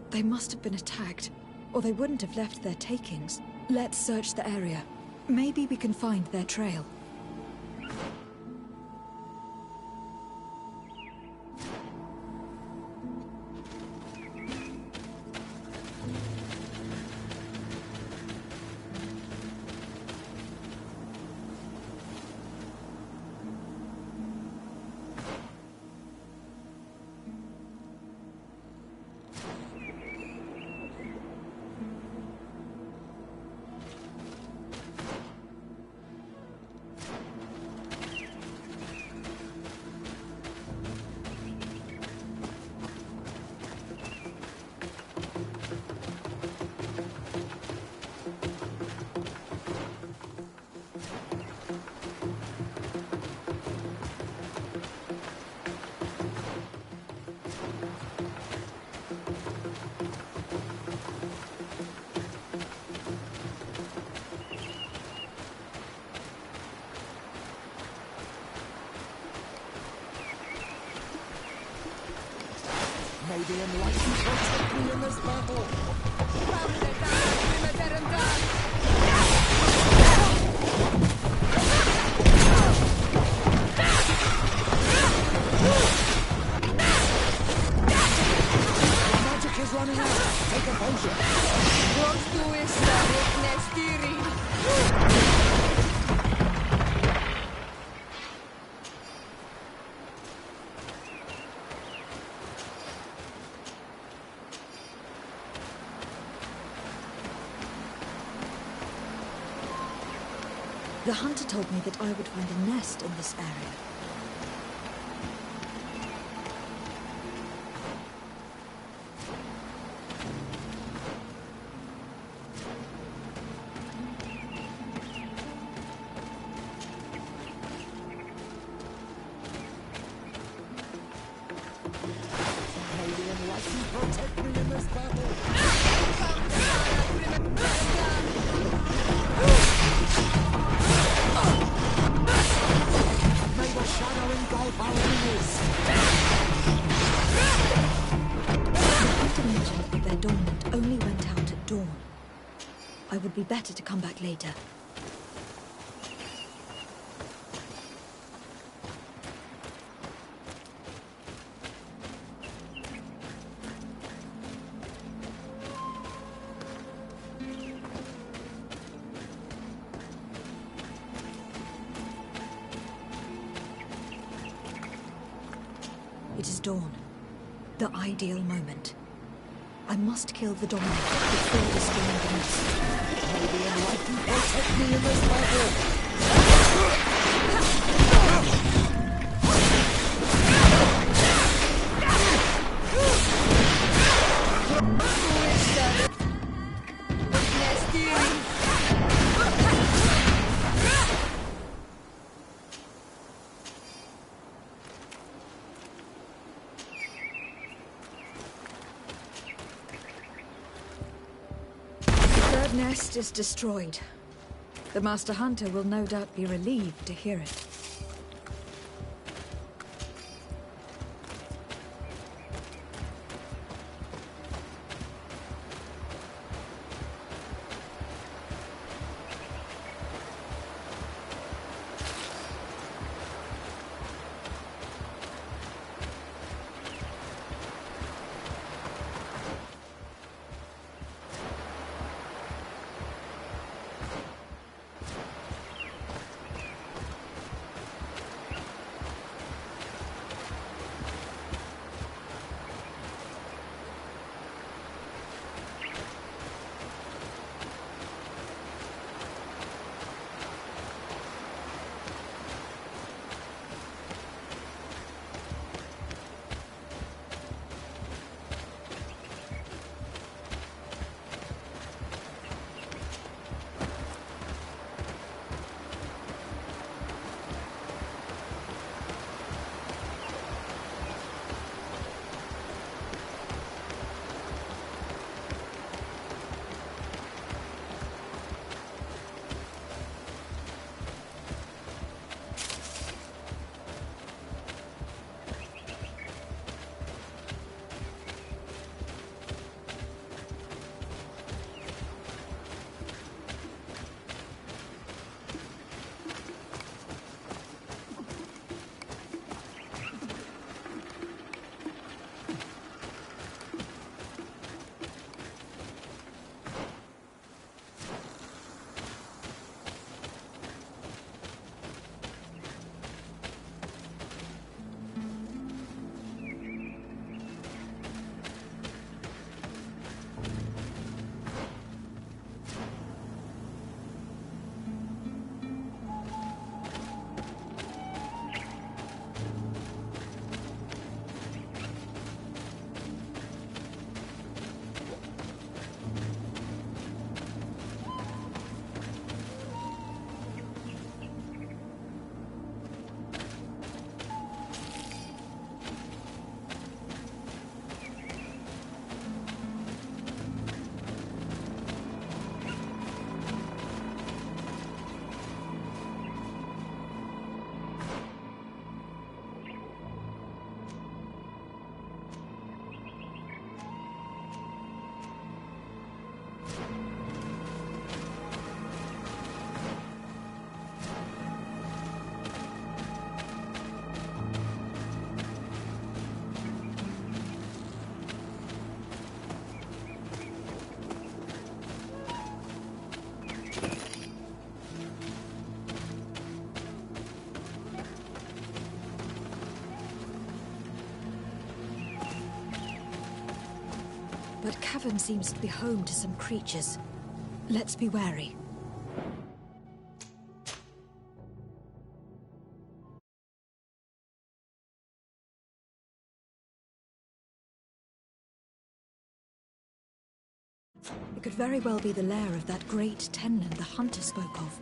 They must have been attacked, or they wouldn't have left their takings. Let's search the area. Maybe we can find their trail. May the enlightened protect me in this battle! The magic is running out! Take a potion! The hunter told me that I would find a nest in this area. May the enlightened protect me in this battle! May the shadow engulf our enemies! The hunter mentioned that their dormant only went out at dawn. I would be better to come back later. It is dawn. The ideal moment. I must kill the dominant before destroying the nest. May the enlightened protect me in this battle! The nest is destroyed. The Master Hunter will no doubt be relieved to hear it. cavern seems to be home to some creatures. Let's be wary. It could very well be the lair of that great tenland the hunter spoke of.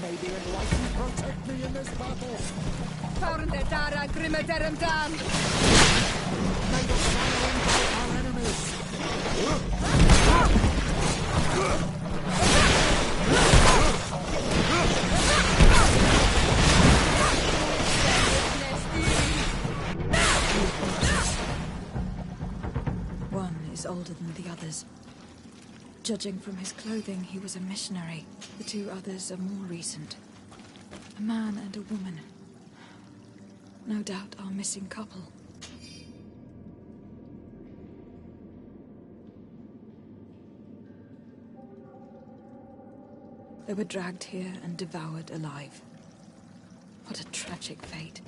May the enlightened protect me in this battle! Found Dara Grimaderum Dan! May the shadow engulf our enemies! One is older than the others. Judging from his clothing, he was a missionary. The two others are more recent. A man and a woman. No doubt our missing couple. They were dragged here and devoured alive. What a tragic fate.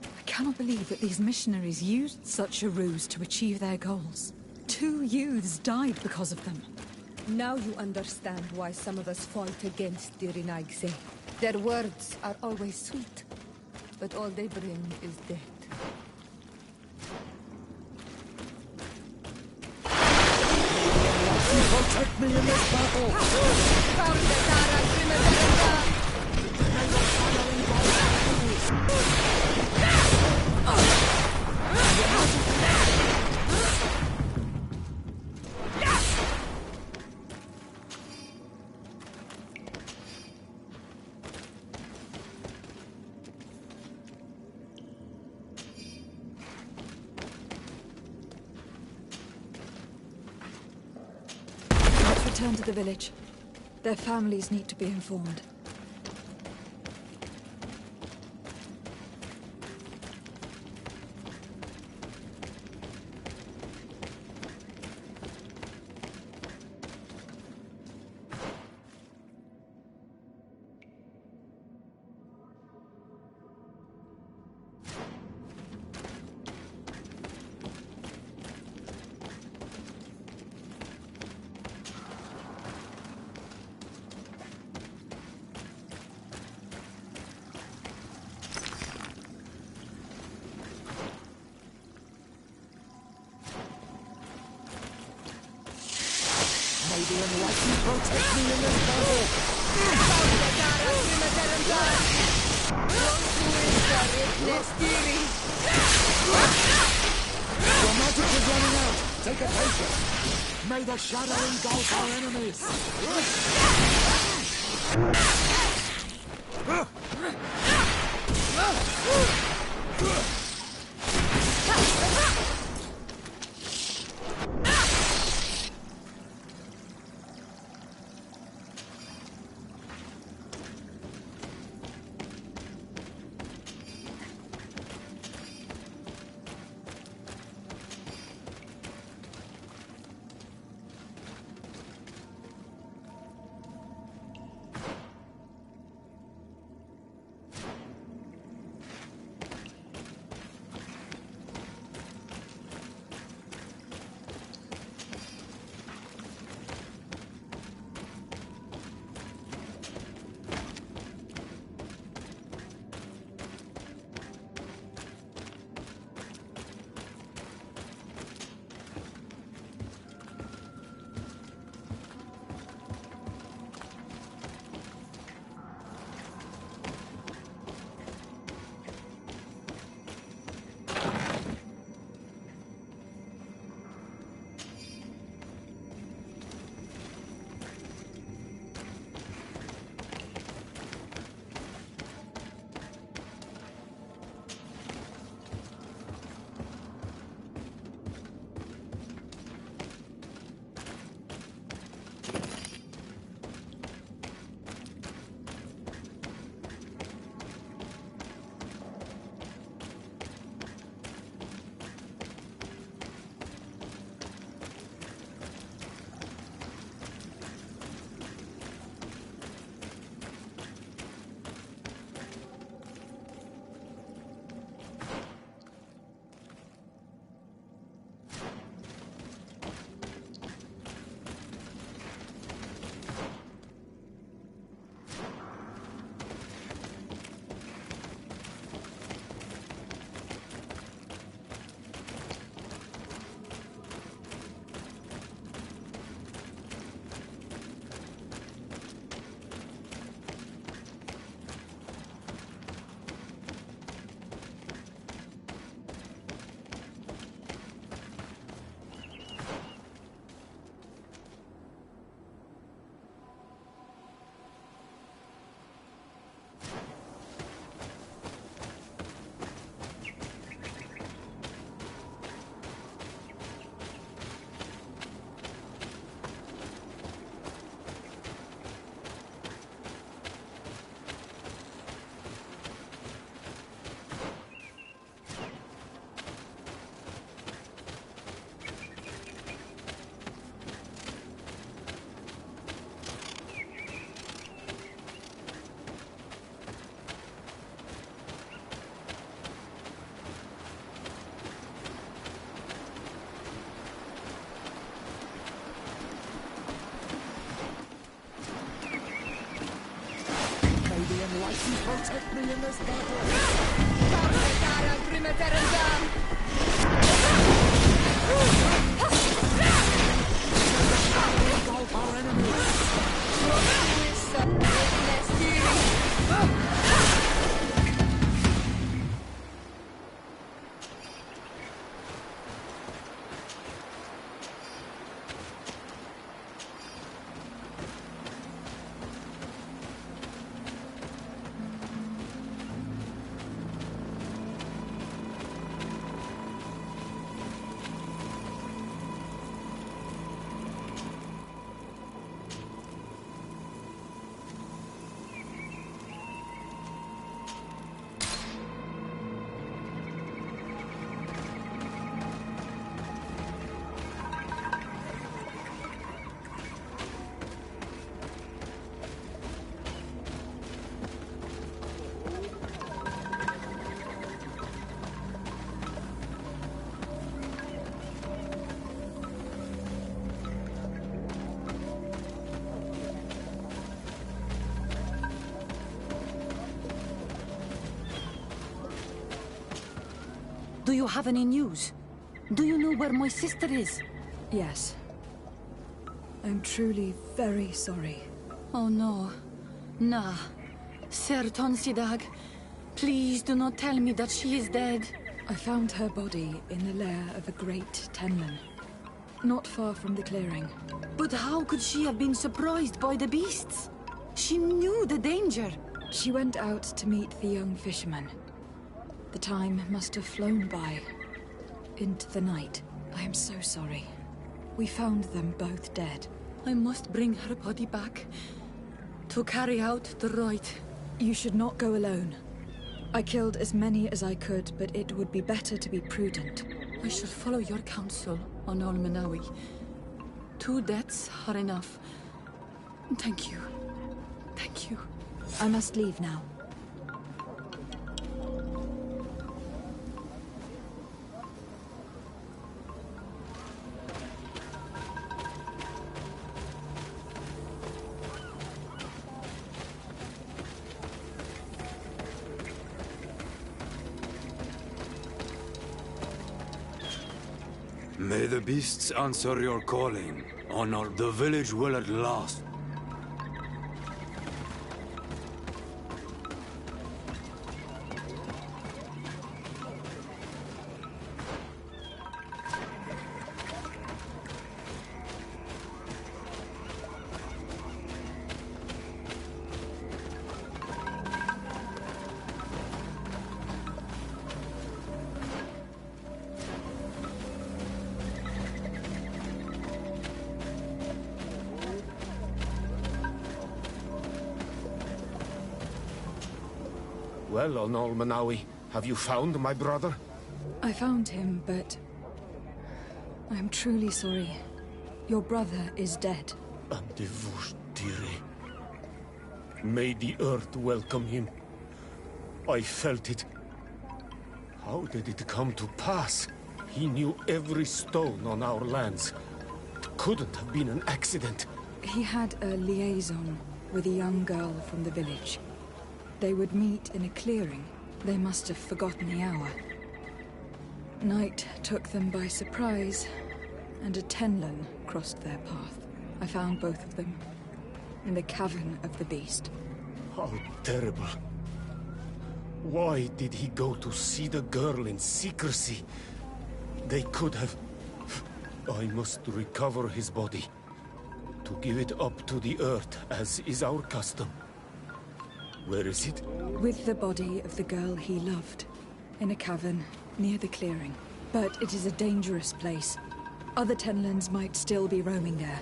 I cannot believe that these missionaries used such a ruse to achieve their goals. 2 youths died because of them. Now you understand why some of us fought against the Rinaigse. Their words are always sweet, but all they bring is death. Protect me in this battle! Found the Dara Grimaderum! May the shadow engulf our enemies! Return to the village. Their families need to be informed. May the enlightened protect me in this battle! Your magic is running out! Take a patient! May the shadow engulf our enemies! Alti protect me in this battle! Engulf our enemies! Do you have any news? Do you know where my sister is? Yes. I'm truly very sorry. Oh no. Nah. Ser Tonsidag, please do not tell me that she is dead. I found her body in the lair of a great Tenlin, not far from the clearing. But how could she have been surprised by the beasts? She knew the danger. She went out to meet the young fisherman. The time must have flown by, into the night. I am so sorry. We found them both dead. I must bring her body back to carry out the rite. You should not go alone. I killed as many as I could, but it would be better to be prudent. I shall follow your counsel on Olmenawi. 2 deaths are enough. Thank you. Thank you. I must leave now. May the beasts answer your calling. Honor, the village will at last. Well, Onol Manawi, have you found my brother? I found him, but I am truly sorry. Your brother is dead. May the earth welcome him. I felt it. How did it come to pass? He knew every stone on our lands. It couldn't have been an accident. He had a liaison with a young girl from the village. They would meet in a clearing. They must have forgotten the hour. Night took them by surprise, and a Tenlin crossed their path. I found both of them in the cavern of the beast. How terrible. Why did he go to see the girl in secrecy? They could have... I must recover his body, to give it up to the earth, as is our custom. Where is it? With the body of the girl he loved, in a cavern near the clearing. But it is a dangerous place. Other Tenlins might still be roaming there,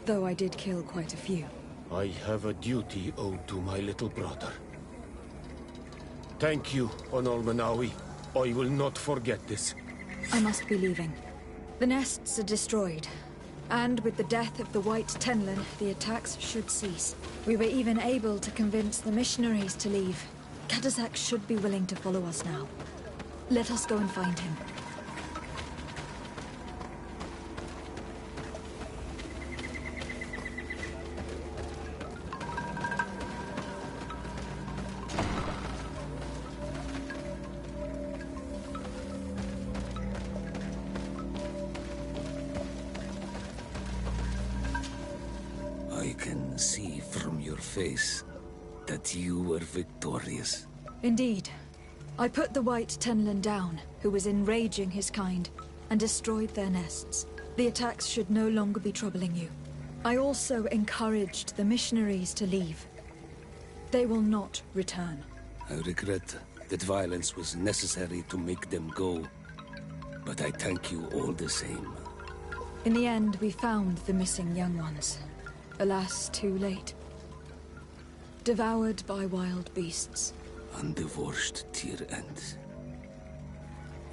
though I did kill quite a few. I have a duty owed to my little brother. Thank you, Onol Manawi. I will not forget this. I must be leaving. The nests are destroyed, and with the death of the White Tenlin, the attacks should cease. We were even able to convince the missionaries to leave. Kadazak should be willing to follow us now. Let us go and find him. I can see from your face that you were victorious. Indeed. I put the White Tenlin down, who was enraging his kind, and destroyed their nests. The attacks should no longer be troubling you. I also encouraged the missionaries to leave. They will not return. I regret that violence was necessary to make them go, but I thank you all the same. In the end, we found the missing young ones. Alas, too late. Devoured by wild beasts. Undivorced to your end.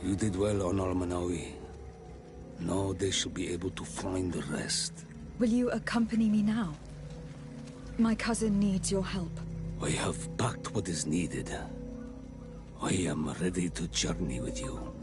You did well on Almanawi. Now they shall be able to find the rest. Will you accompany me now? My cousin needs your help. I have packed what is needed. I am ready to journey with you.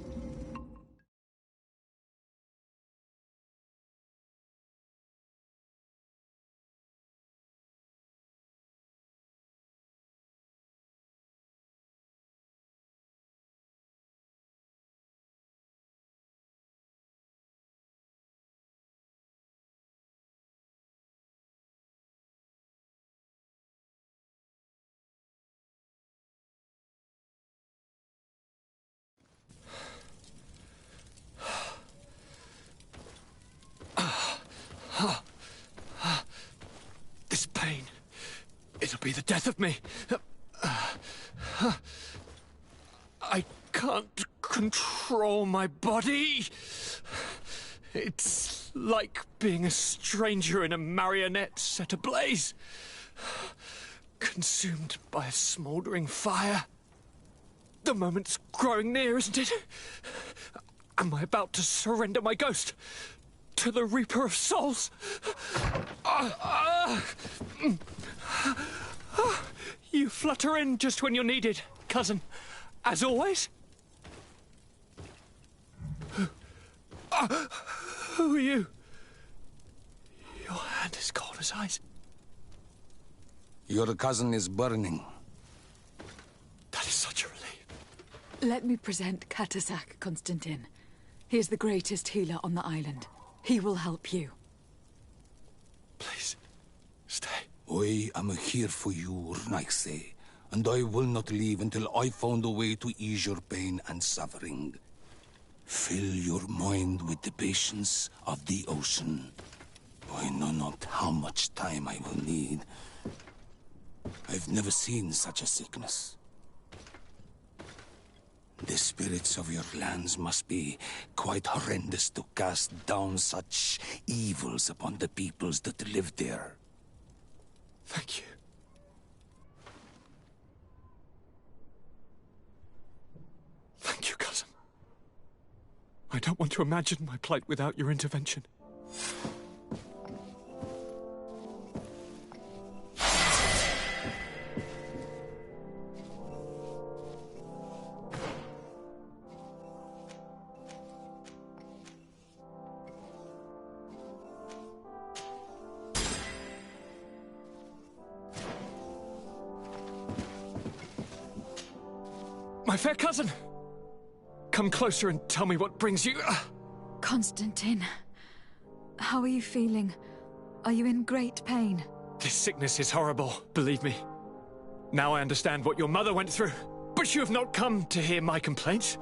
This pain, it'll be the death of me. I can't control my body. It's like being a stranger in a marionette set ablaze. Consumed by a smouldering fire. The moment's growing near, isn't it? Am I about to surrender my ghost to the Reaper of Souls? You flutter in just when you're needed, cousin. As always. Who are you? Your hand is cold as ice. Your cousin is burning. That is such a relief. Let me present Katasak, Constantin. He is the greatest healer on the island. He will help you. Please, stay. I am here for you, Rnaise, and I will not leave until I found a way to ease your pain and suffering. Fill your mind with the patience of the ocean. I know not how much time I will need. I've never seen such a sickness. The spirits of your lands must be quite horrendous to cast down such evils upon the peoples that live there. Thank you. Thank you, cousin. I don't want to imagine my plight without your intervention. My fair cousin! Come closer and tell me what brings you... Constantin, how are you feeling? Are you in great pain? This sickness is horrible, believe me. Now I understand what your mother went through. But you have not come to hear my complaints.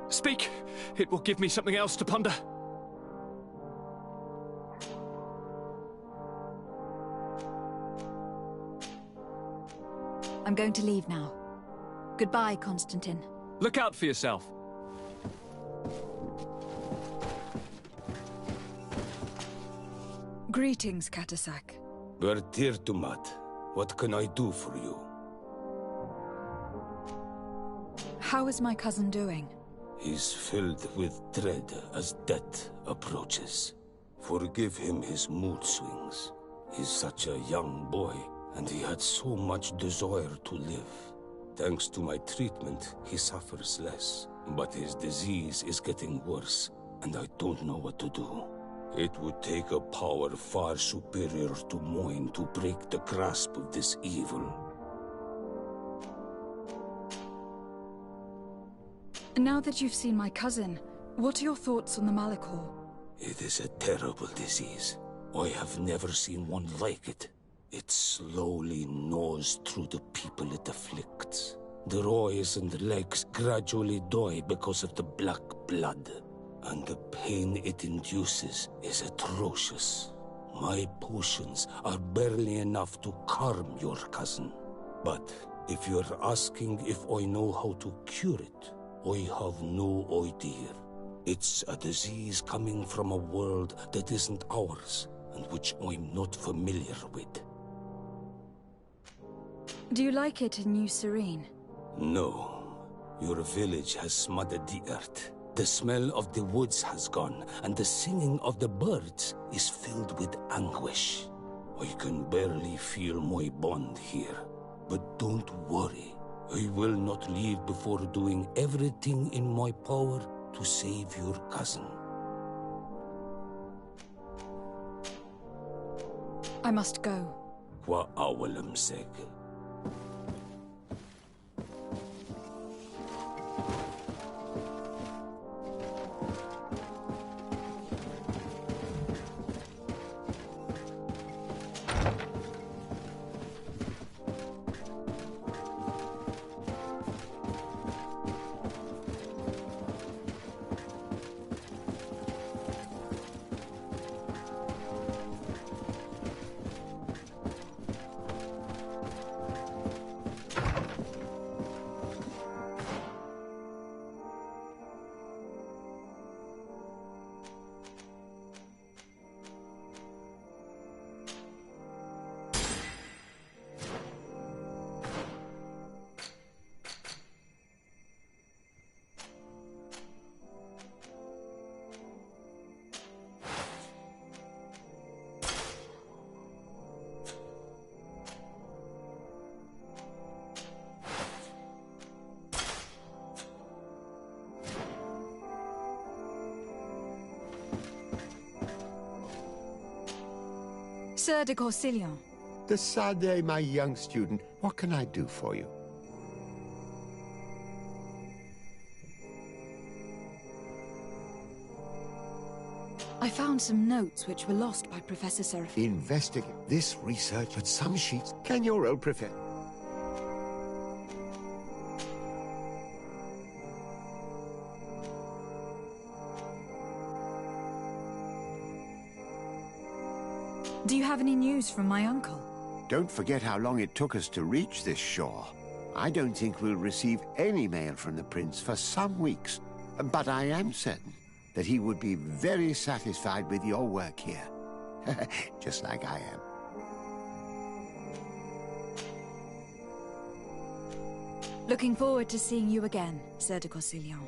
Speak. It will give me something else to ponder. I'm going to leave now. Goodbye, Constantin. Look out for yourself. Greetings, Katasak. Bertirtumat, what can I do for you? How is my cousin doing? He's filled with dread as death approaches. Forgive him his mood swings. He's such a young boy, and he had so much desire to live. Thanks to my treatment, he suffers less. But his disease is getting worse, and I don't know what to do. It would take a power far superior to mine to break the grasp of this evil. Now that you've seen my cousin, what are your thoughts on the Malachor? It is a terrible disease. I have never seen one like it. It slowly gnaws through the people it afflicts. Their eyes and legs gradually die because of the black blood. And the pain it induces is atrocious. My potions are barely enough to calm your cousin. But if you're asking if I know how to cure it, I have no idea. It's a disease coming from a world that isn't ours, and which I'm not familiar with. Do you like it in New Serene? No. Your village has smothered the earth. The smell of the woods has gone, and the singing of the birds is filled with anguish. I can barely feel my bond here. But don't worry. I will not leave before doing everything in my power to save your cousin. I must go. Wa awalam seg. Sir de Corsilion. The Sade, my young student. What can I do for you? I found some notes which were lost by Professor Seraphine. Investigate this research, but some sheets. Can your old professor... Do you have any news from my uncle? Don't forget how long it took us to reach this shore. I don't think we'll receive any mail from the prince for some weeks. But I am certain that he would be very satisfied with your work here. Just like I am. Looking forward to seeing you again, Sir de Corsilion.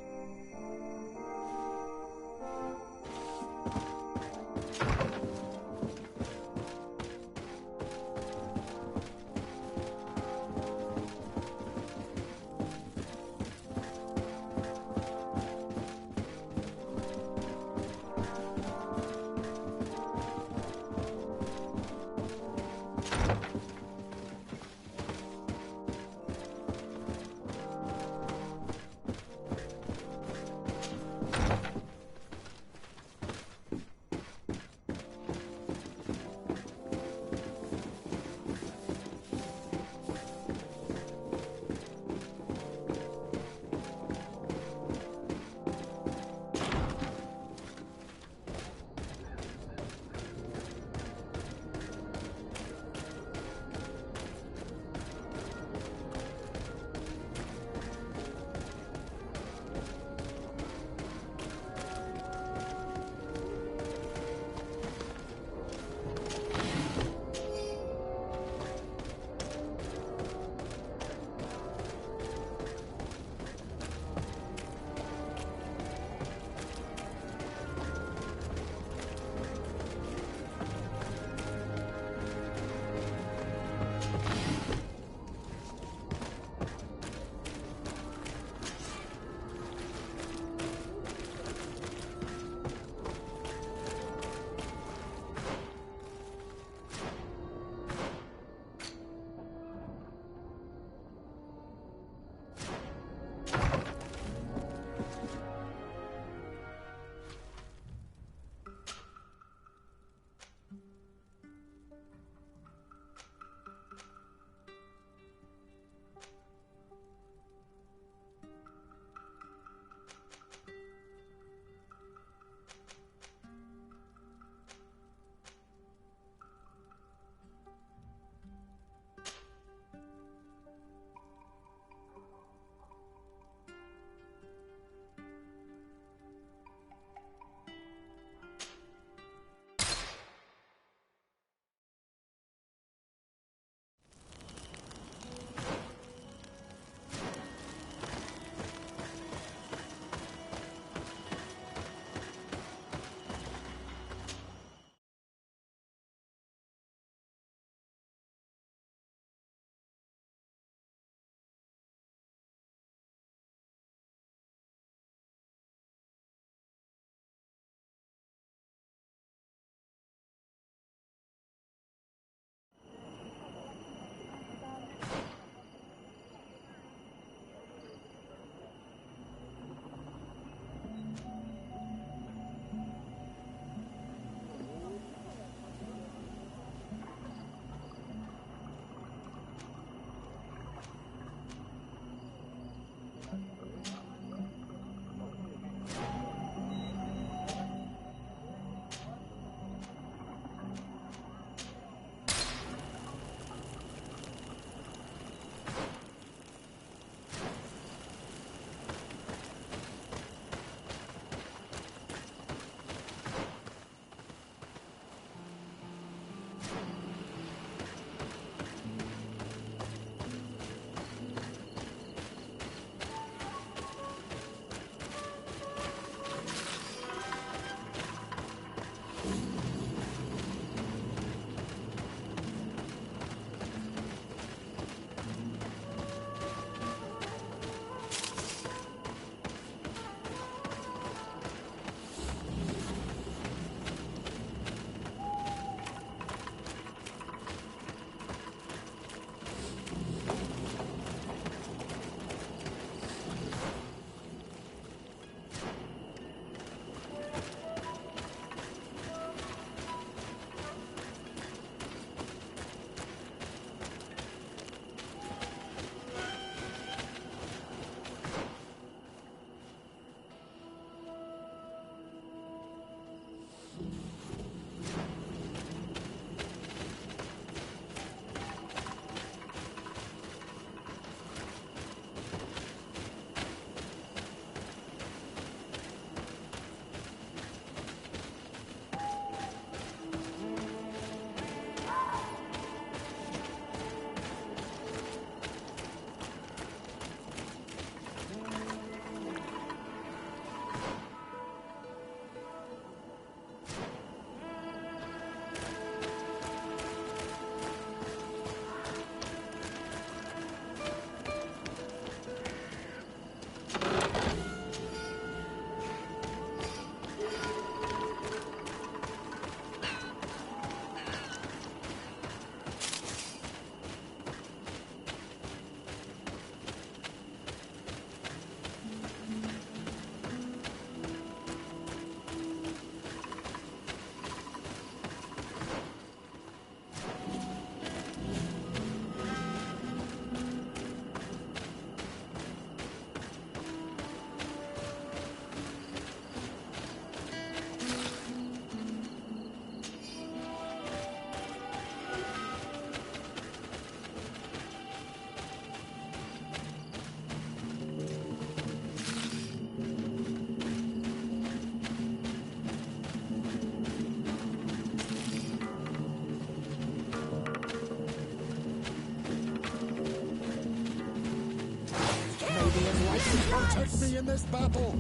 Protect me in this battle!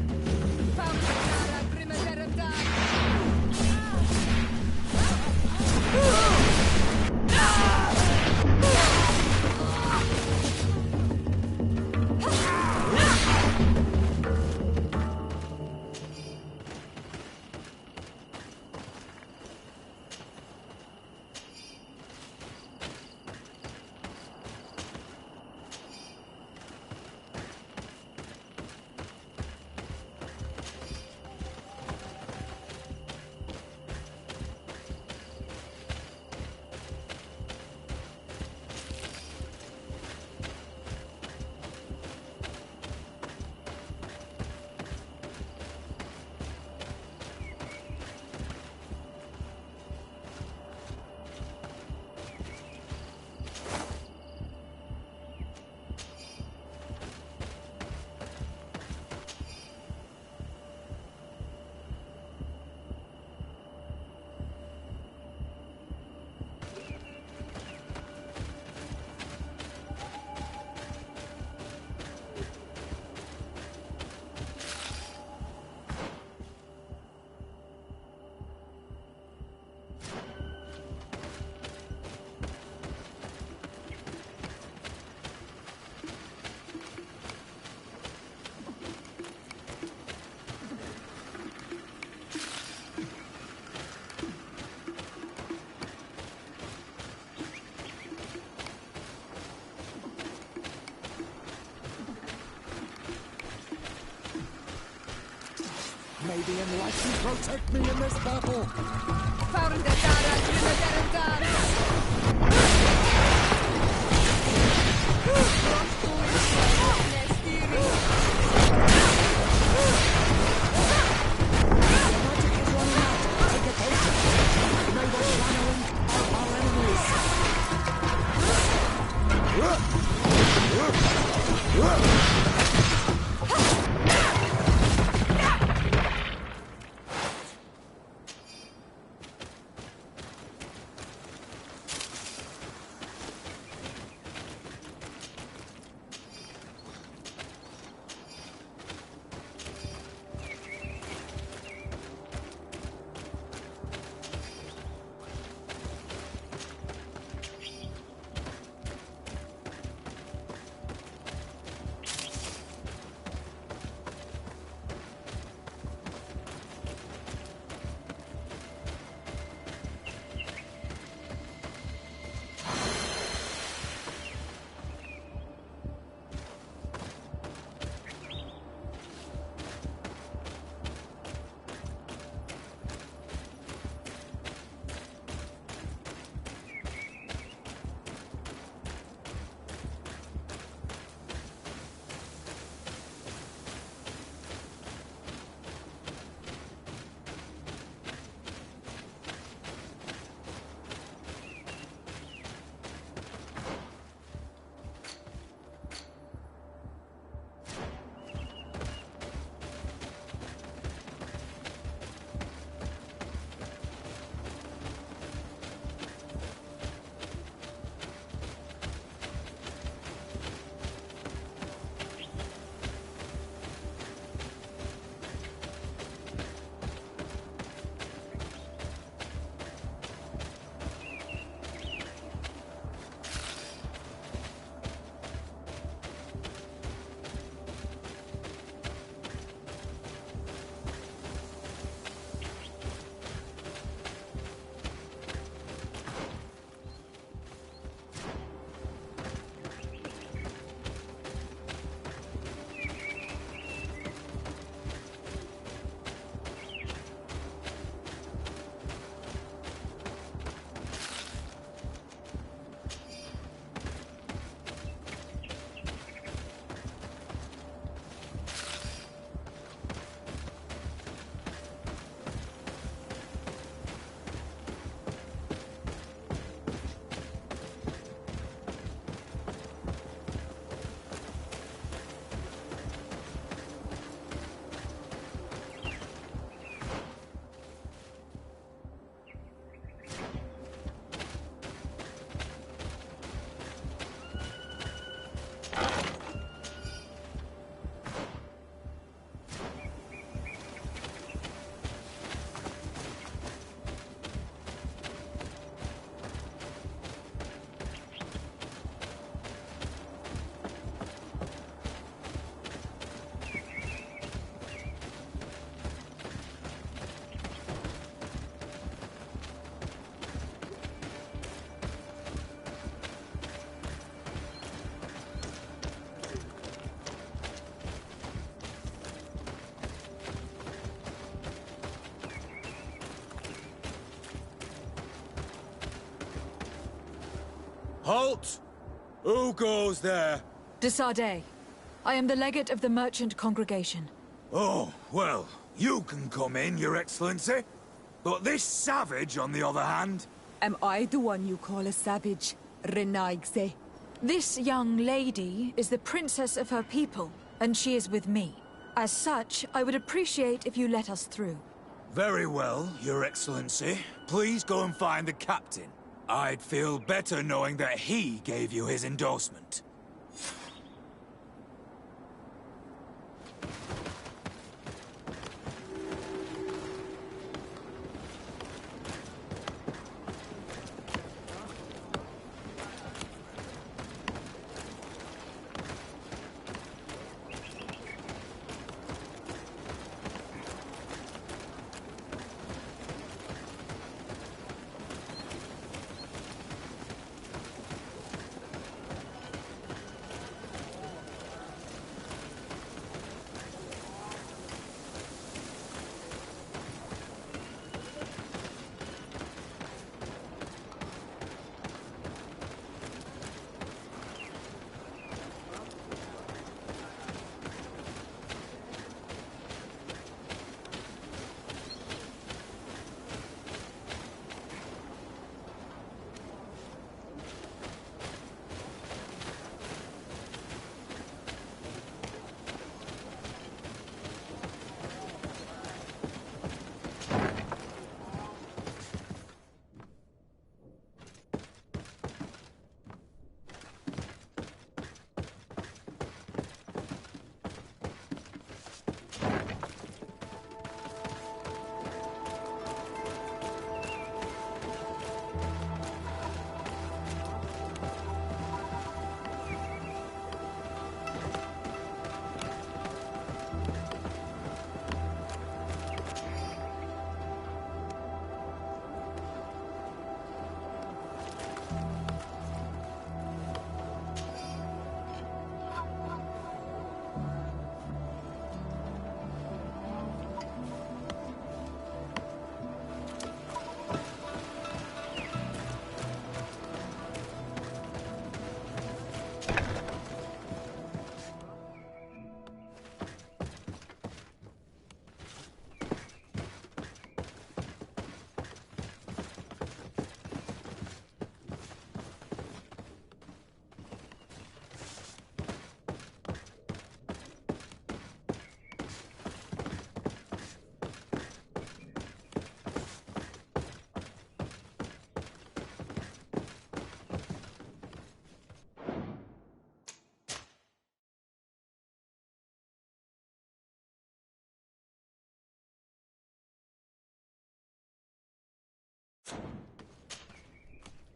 May the enlightened protect me in this battle! Halt! Who goes there? De Sardet. I am the legate of the merchant congregation. Oh, well, you can come in, Your Excellency. But this savage, on the other hand... Am I the one you call a savage, Renaigze? This young lady is the princess of her people, and she is with me. As such, I would appreciate if you let us through. Very well, Your Excellency. Please go and find the captain. I'd feel better knowing that he gave you his endorsement.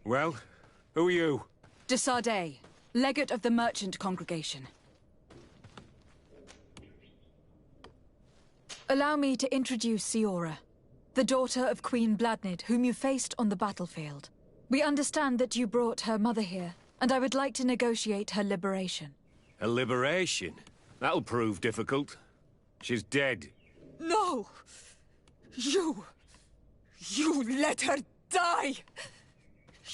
Well, who are you? De Sardet, legate of the merchant congregation. Allow me to introduce Siora, the daughter of Queen Bladnid, whom you faced on the battlefield. We understand that you brought her mother here, and I would like to negotiate her liberation. A liberation? That'll prove difficult. She's dead. No! You let her die!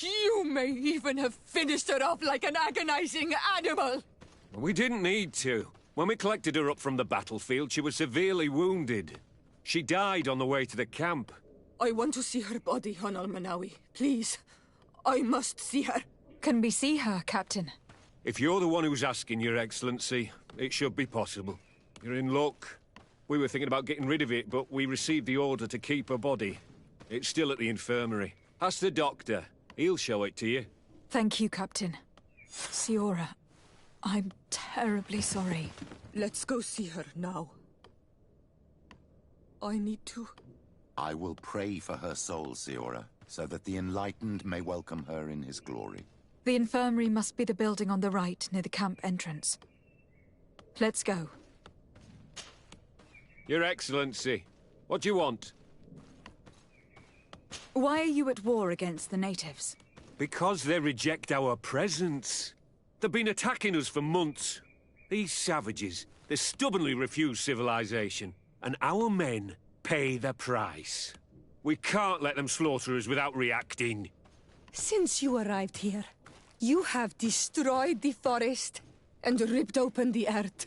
You may even have finished her off like an agonizing animal! We didn't need to. When we collected her up from the battlefield, she was severely wounded. She died on the way to the camp. I want to see her body, Hon Almanawi. Please. I must see her. Can we see her, Captain? If you're the one who's asking, Your Excellency, it should be possible. You're in luck. We were thinking about getting rid of it, but we received the order to keep her body. It's still at the infirmary. Ask the doctor. He'll show it to you. Thank you, Captain. Siora, I'm terribly sorry. Let's go see her now. I need to... I will pray for her soul, Siora, so that the enlightened may welcome her in his glory. The infirmary must be the building on the right, near the camp entrance. Let's go. Your Excellency, what do you want? Why are you at war against the natives? Because they reject our presence. They've been attacking us for months. These savages, they stubbornly refuse civilization. And our men pay the price. We can't let them slaughter us without reacting. Since you arrived here, You have destroyed the forest and ripped open the earth.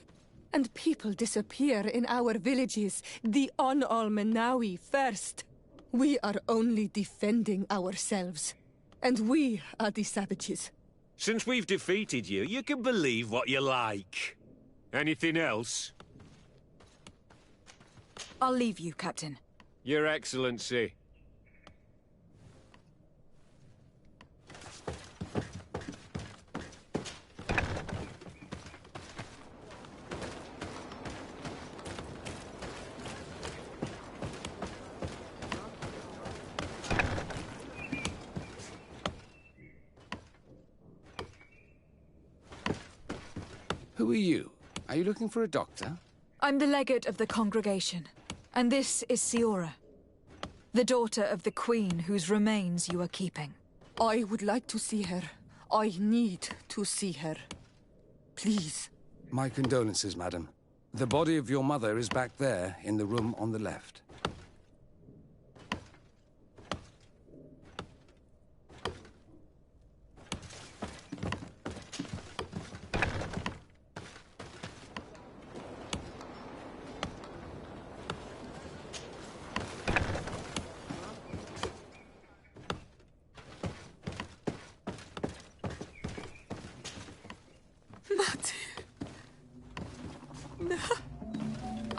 And people disappear in our villages, the Al-Menawi first. We are only defending ourselves. And we are the savages. Since we've defeated you, you can believe what you like. Anything else? I'll leave you, Captain. Your Excellency. Who are you? Are you looking for a doctor? I'm the legate of the congregation, and this is Siora, the daughter of the queen whose remains you are keeping. I would like to see her. I need to see her. Please. My condolences, madam. The body of your mother is back there, in the room on the left.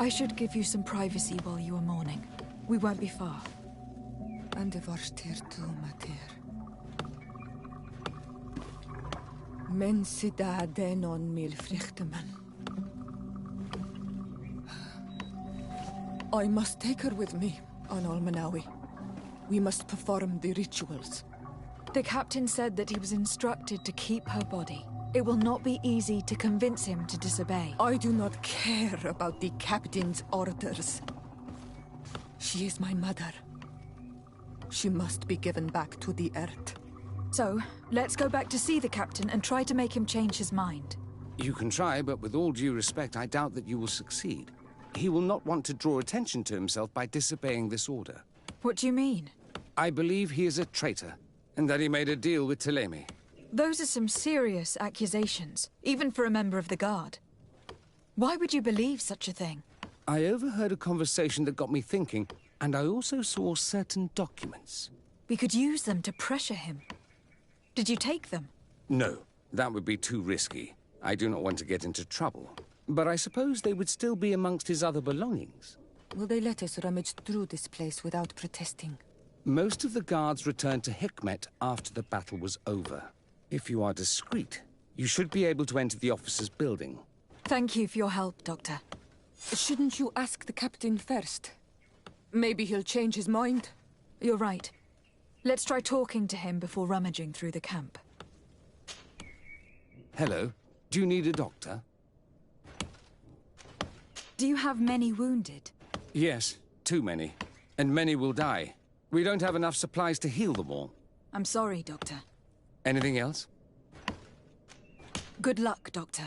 I should give you some privacy while you are mourning. We won't be far. And the Varstir tu mater. Men sida denon mil frichteman. I must take her with me on Al-Menawi. We must perform the rituals. The captain said that he was instructed to keep her body. It will not be easy to convince him to disobey. I do not care about the captain's orders. She is my mother. She must be given back to the earth. So, let's go back to see the captain and try to make him change his mind. You can try, but with all due respect, I doubt that you will succeed. He will not want to draw attention to himself by disobeying this order. What do you mean? I believe he is a traitor, and that he made a deal with Thélème. Those are some serious accusations, even for a member of the Guard. Why would you believe such a thing? I overheard a conversation that got me thinking, and I also saw certain documents. We could use them to pressure him. Did you take them? No, that would be too risky. I do not want to get into trouble. But I suppose they would still be amongst his other belongings. Will they let us rummage through this place without protesting? Most of the guards returned to Hikmet after the battle was over. If you are discreet, you should be able to enter the officer's building. Thank you for your help, Doctor. Shouldn't you ask the captain first? Maybe he'll change his mind. You're right. Let's try talking to him before rummaging through the camp. Hello. Do you need a doctor? Do you have many wounded? Yes, too many. And many will die. We don't have enough supplies to heal them all. I'm sorry, Doctor. Anything else? Good luck, Doctor.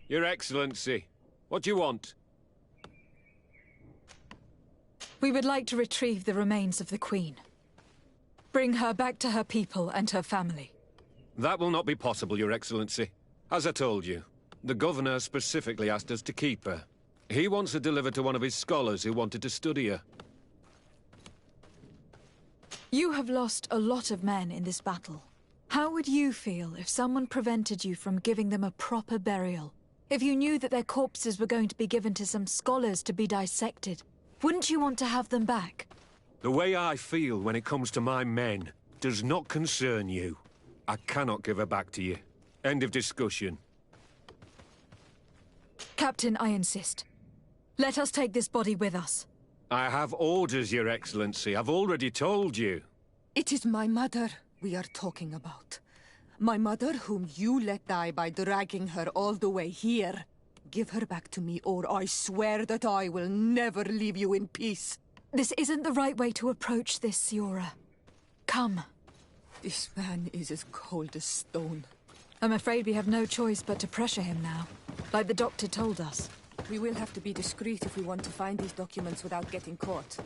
Your Excellency, what do you want? We would like to retrieve the remains of the Queen. Bring her back to her people and her family. That will not be possible, Your Excellency. As I told you, the Governor specifically asked us to keep her. He wants her delivered to one of his scholars who wanted to study her. You have lost a lot of men in this battle. How would you feel if someone prevented you from giving them a proper burial? If you knew that their corpses were going to be given to some scholars to be dissected? Wouldn't you want to have them back? The way I feel when it comes to my men does not concern you. I cannot give her back to you. End of discussion. Captain, I insist. Let us take this body with us. I have orders, Your Excellency. I've already told you. It is my mother we are talking about. My mother whom you let die by dragging her all the way here. Give her back to me, or I swear that I will never leave you in peace. This isn't the right way to approach this, Siora. Come. This man is as cold as stone. I'm afraid we have no choice but to pressure him now, like the doctor told us. We will have to be discreet if we want to find these documents without getting caught.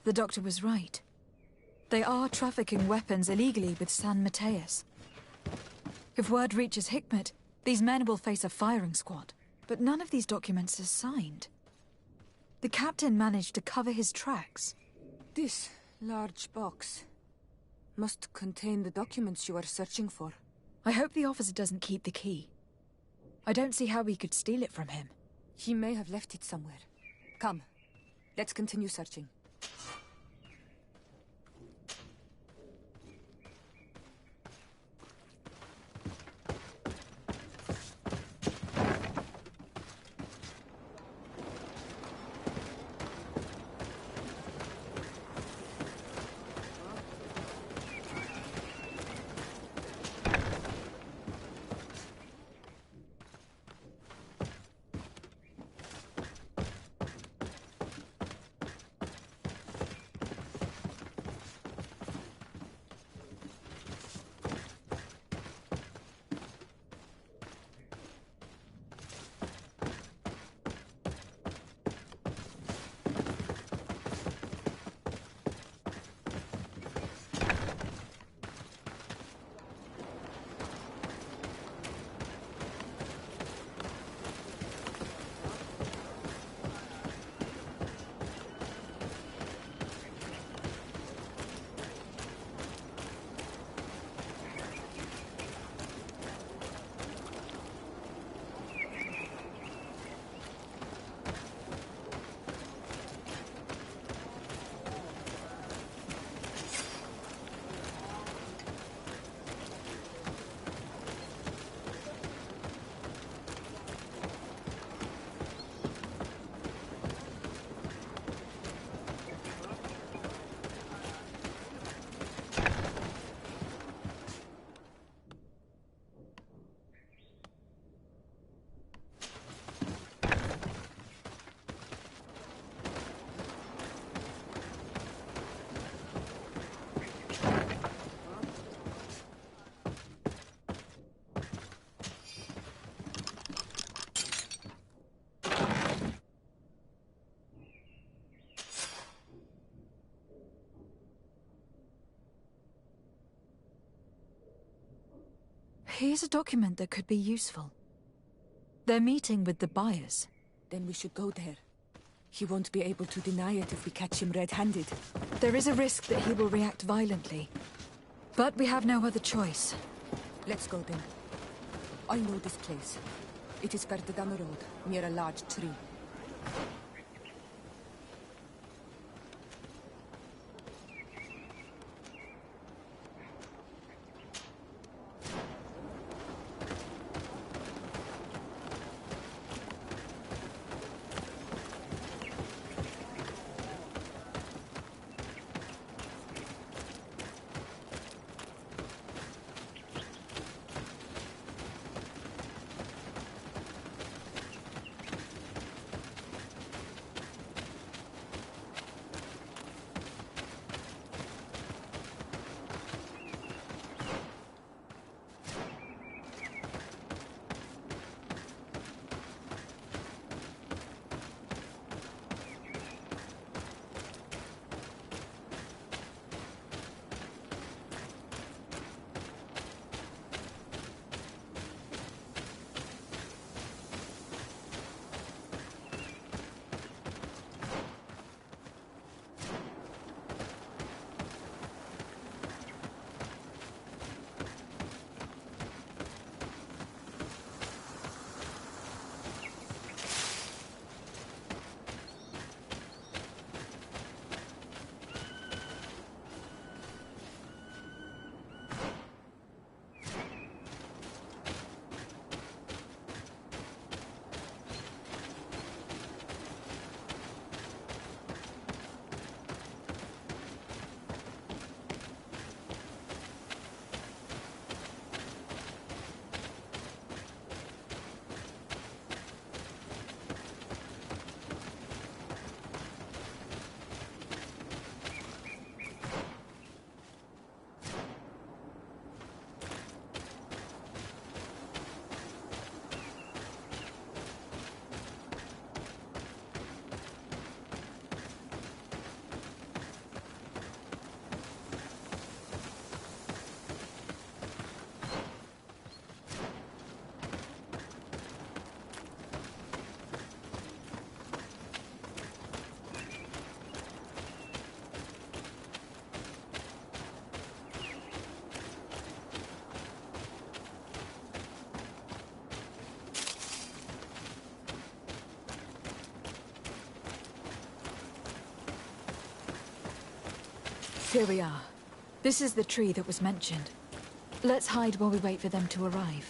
The doctor was right. They are trafficking weapons illegally with San Mateus. If word reaches Hikmet, these men will face a firing squad. But none of these documents is signed. The captain managed to cover his tracks. This large box must contain the documents you are searching for. I hope the officer doesn't keep the key. I don't see how we could steal it from him. He may have left it somewhere. Come, let's continue searching. Here's a document that could be useful. They're meeting with the buyers. Then we should go there. He won't be able to deny it if we catch him red-handed. There is a risk that he will react violently. But we have no other choice. Let's go then. I know this place. It is further down the road, near a large tree. Here we are. This is the tree that was mentioned. Let's hide while we wait for them to arrive.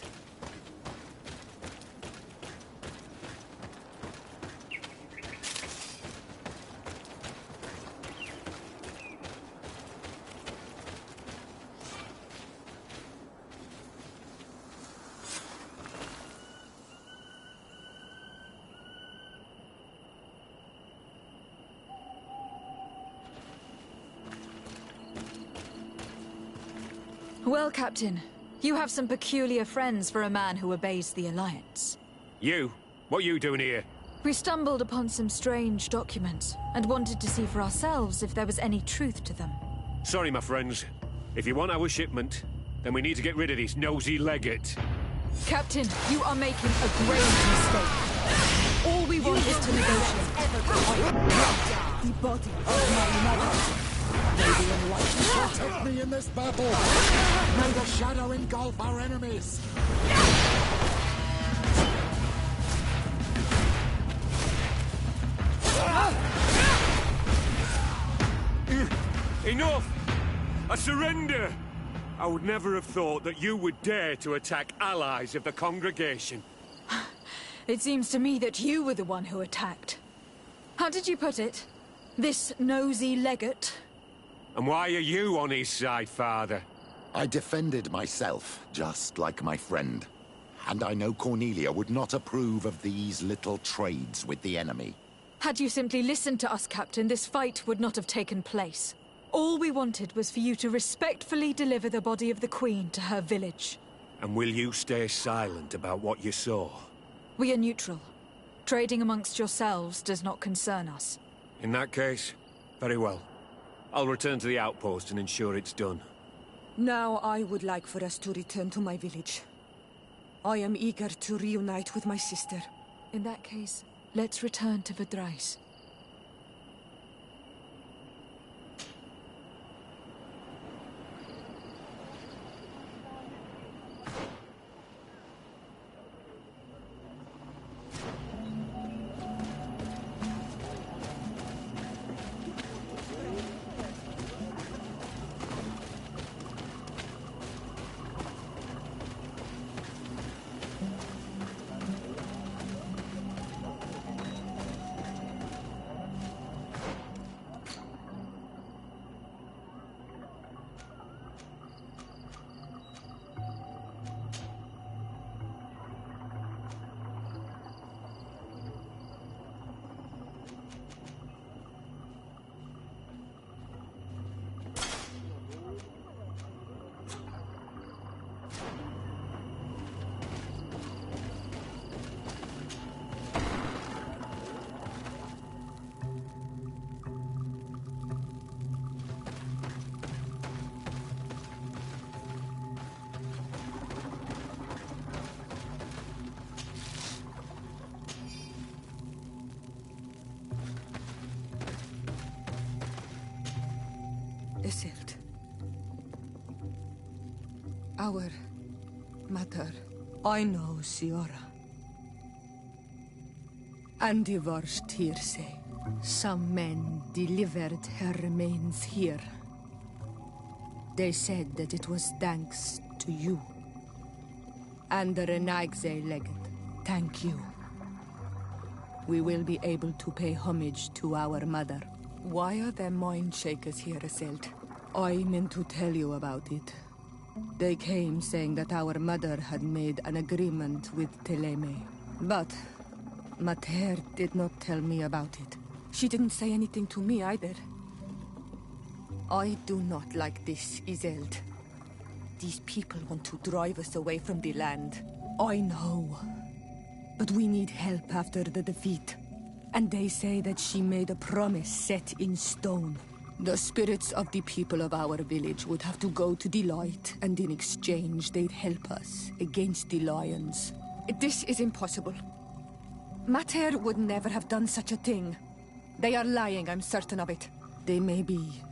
Well, Captain, you have some peculiar friends for a man who obeys the Alliance. You? What are you doing here? We stumbled upon some strange documents and wanted to see for ourselves if there was any truth to them. Sorry, my friends. If you want our shipment, then we need to get rid of this nosy legate. Captain, you are making a grave mistake. All we want is to negotiate. The body of my mother. May the Enlightened protect me in this battle. May the shadow engulf our enemies. Enough! I surrender! I would never have thought that you would dare to attack allies of the congregation. It seems to me that you were the one who attacked. How did you put it? This nosy legate? And why are you on his side, Father? I defended myself, just like my friend. And I know Cornelia would not approve of these little trades with the enemy. Had you simply listened to us, Captain, this fight would not have taken place. All we wanted was for you to respectfully deliver the body of the Queen to her village. And will you stay silent about what you saw? We are neutral. Trading amongst yourselves does not concern us. In that case, very well. I'll return to the outpost and ensure it's done. Now I would like for us to return to my village. I am eager to reunite with my sister. In that case, let's return to Verdrais. Isildt. Our mother. I know, Siora. And the worst hearsay. Some men delivered her remains here. They said that it was thanks to you. And the Renaigze legate. Thank you. We will be able to pay homage to our mother. Why are there mind shakers here, Isildt? I meant to tell you about it. They came saying that our mother had made an agreement with Thélème. But Mater did not tell me about it. She didn't say anything to me either. I do not like this, Isildt. These people want to drive us away from the land. I know. But we need help after the defeat. And they say that she made a promise set in stone. The spirits of the people of our village would have to go to the light, and in exchange they'd help us against the lions. This is impossible. Mater would never have done such a thing. They are lying, I'm certain of it. They may be.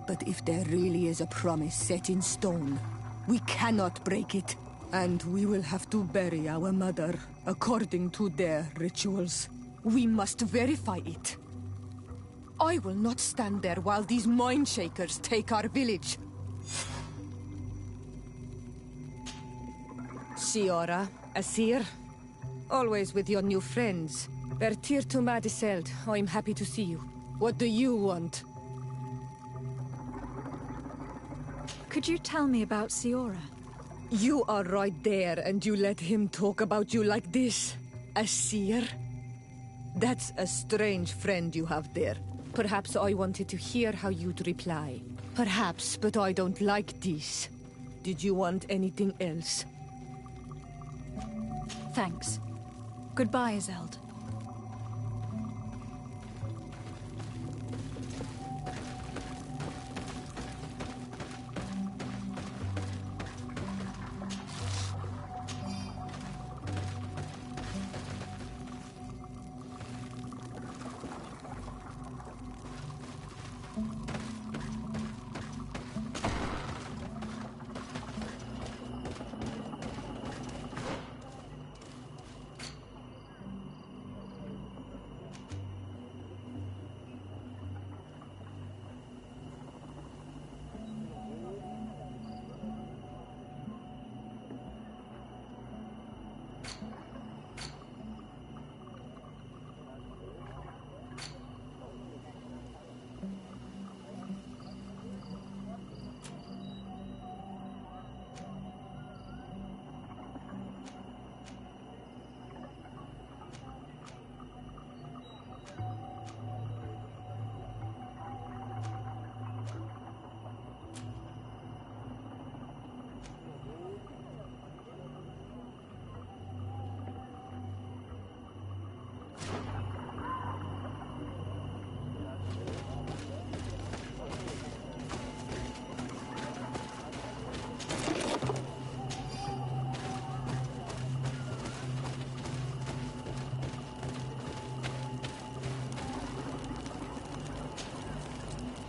But if there really is a promise set in stone, we cannot break it. And we will have to bury our mother according to their rituals. We must verify it. I will not stand there while these mind shakers take our village. Siora, Asir, always with your new friends. Vertir to Madiseld, I'm happy to see you. What do you want? Could you tell me about Siora? You are right there, and you let him talk about you like this? Asir? That's a strange friend you have there. Perhaps I wanted to hear how you'd reply. Perhaps, but I don't like this. Did you want anything else? Thanks. Goodbye, Zeld.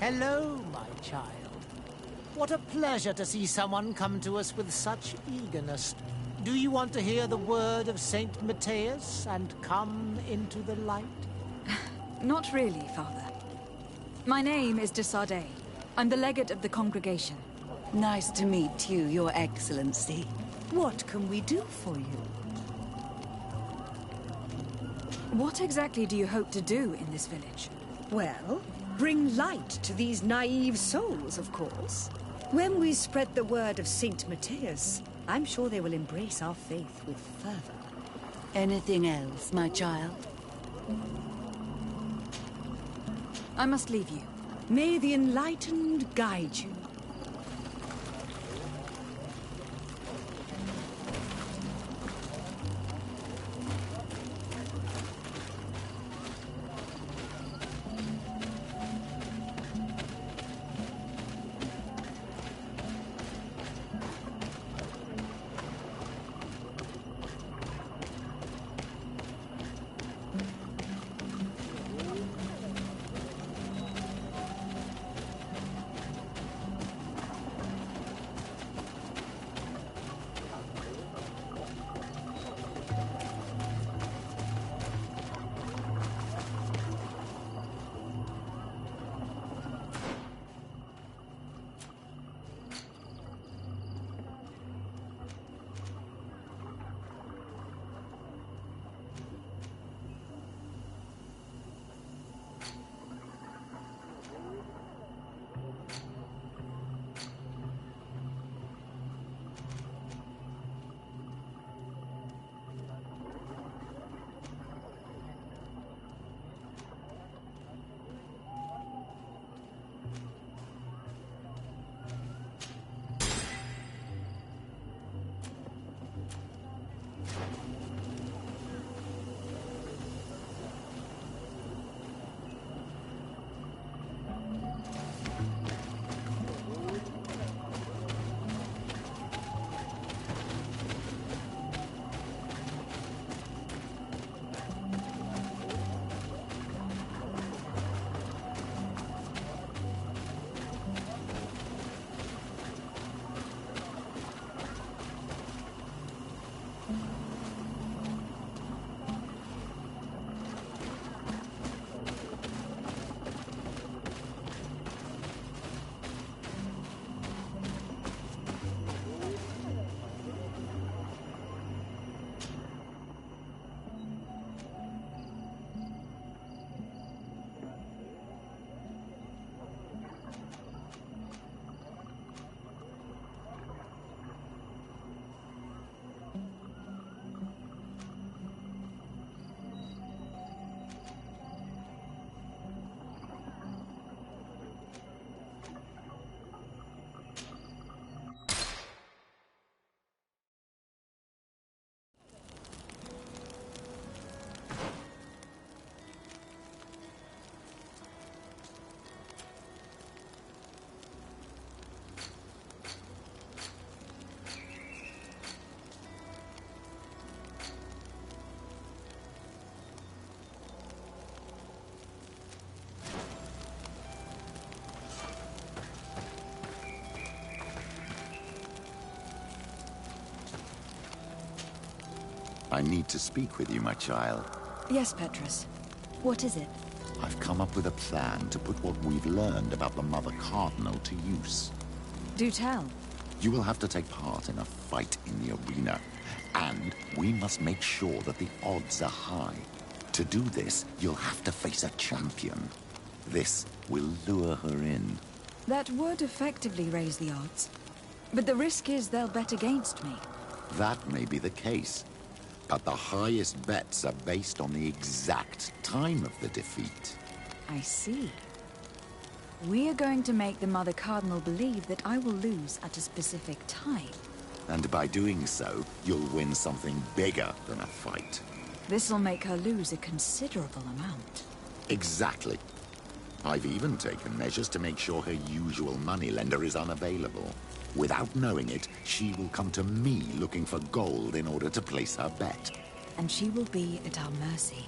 Hello, my child. What a pleasure to see someone come to us with such eagerness. Do you want to hear the word of Saint Matthias and come into the light? Not really, Father. My name is de Sardet. I'm the legate of the congregation. Nice to meet you, Your Excellency. What can we do for you? What exactly do you hope to do in this village? Well, bring light to these naive souls, of course. When we spread the word of Saint Matthias, I'm sure they will embrace our faith with fervor. Anything else, my child? I must leave you. May the enlightened guide you. I need to speak with you, my child. Yes, Petrus. What is it? I've come up with a plan to put what we've learned about the Mother Cardinal to use. Do tell. You will have to take part in a fight in the arena, and we must make sure that the odds are high. To do this, you'll have to face a champion. This will lure her in. That would effectively raise the odds. But the risk is they'll bet against me. That may be the case, but the highest bets are based on the exact time of the defeat. I see. We are going to make the Mother Cardinal believe that I will lose at a specific time. And by doing so, you'll win something bigger than a fight. This'll make her lose a considerable amount. Exactly. I've even taken measures to make sure her usual moneylender is unavailable. Without knowing it, she will come to me looking for gold in order to place her bet. And she will be at our mercy.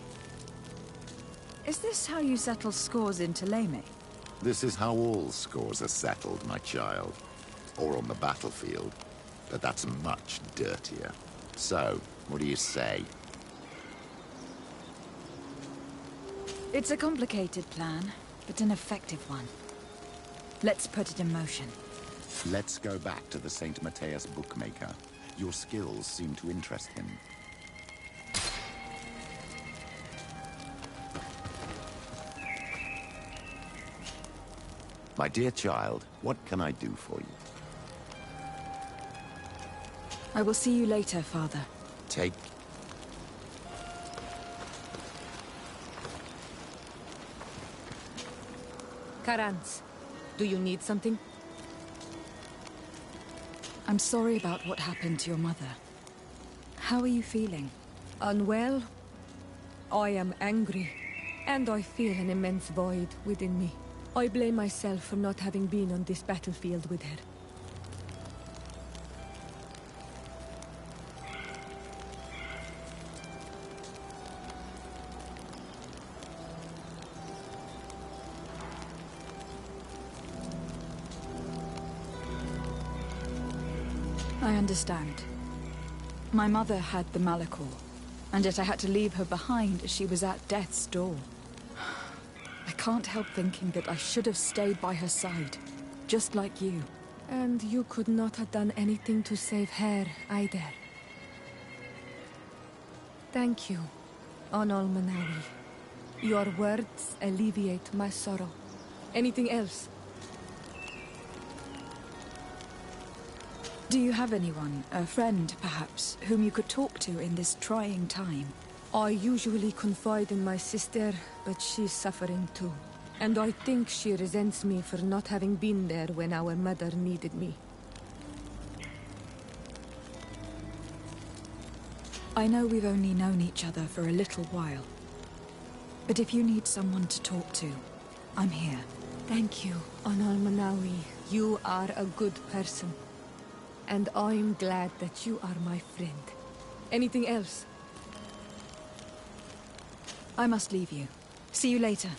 Is this how you settle scores in Thélème? This is how all scores are settled, my child. Or on the battlefield. But that's much dirtier. So, what do you say? It's a complicated plan, but an effective one. Let's put it in motion. Let's go back to the St. Matthias bookmaker. Your skills seem to interest him. My dear child, what can I do for you? I will see you later, Father. Take... Karans, do you need something? I'm sorry about what happened to your mother. How are you feeling? Unwell? I am angry, and I feel an immense void within me. I blame myself for not having been on this battlefield with her. I understand. My mother had the Malachor, and yet I had to leave her behind as she was at death's door. I can't help thinking that I should have stayed by her side, just like you. And you could not have done anything to save her, either. Thank you, Onol Manawi. Your words alleviate my sorrow. Anything else? Do you have anyone, a friend perhaps, whom you could talk to in this trying time? I usually confide in my sister, but she's suffering too. And I think she resents me for not having been there when our mother needed me. I know we've only known each other for a little while. But if you need someone to talk to, I'm here. Thank you, Onol Manawi. You are a good person. And I'm glad that you are my friend. Anything else? I must leave you. See you later.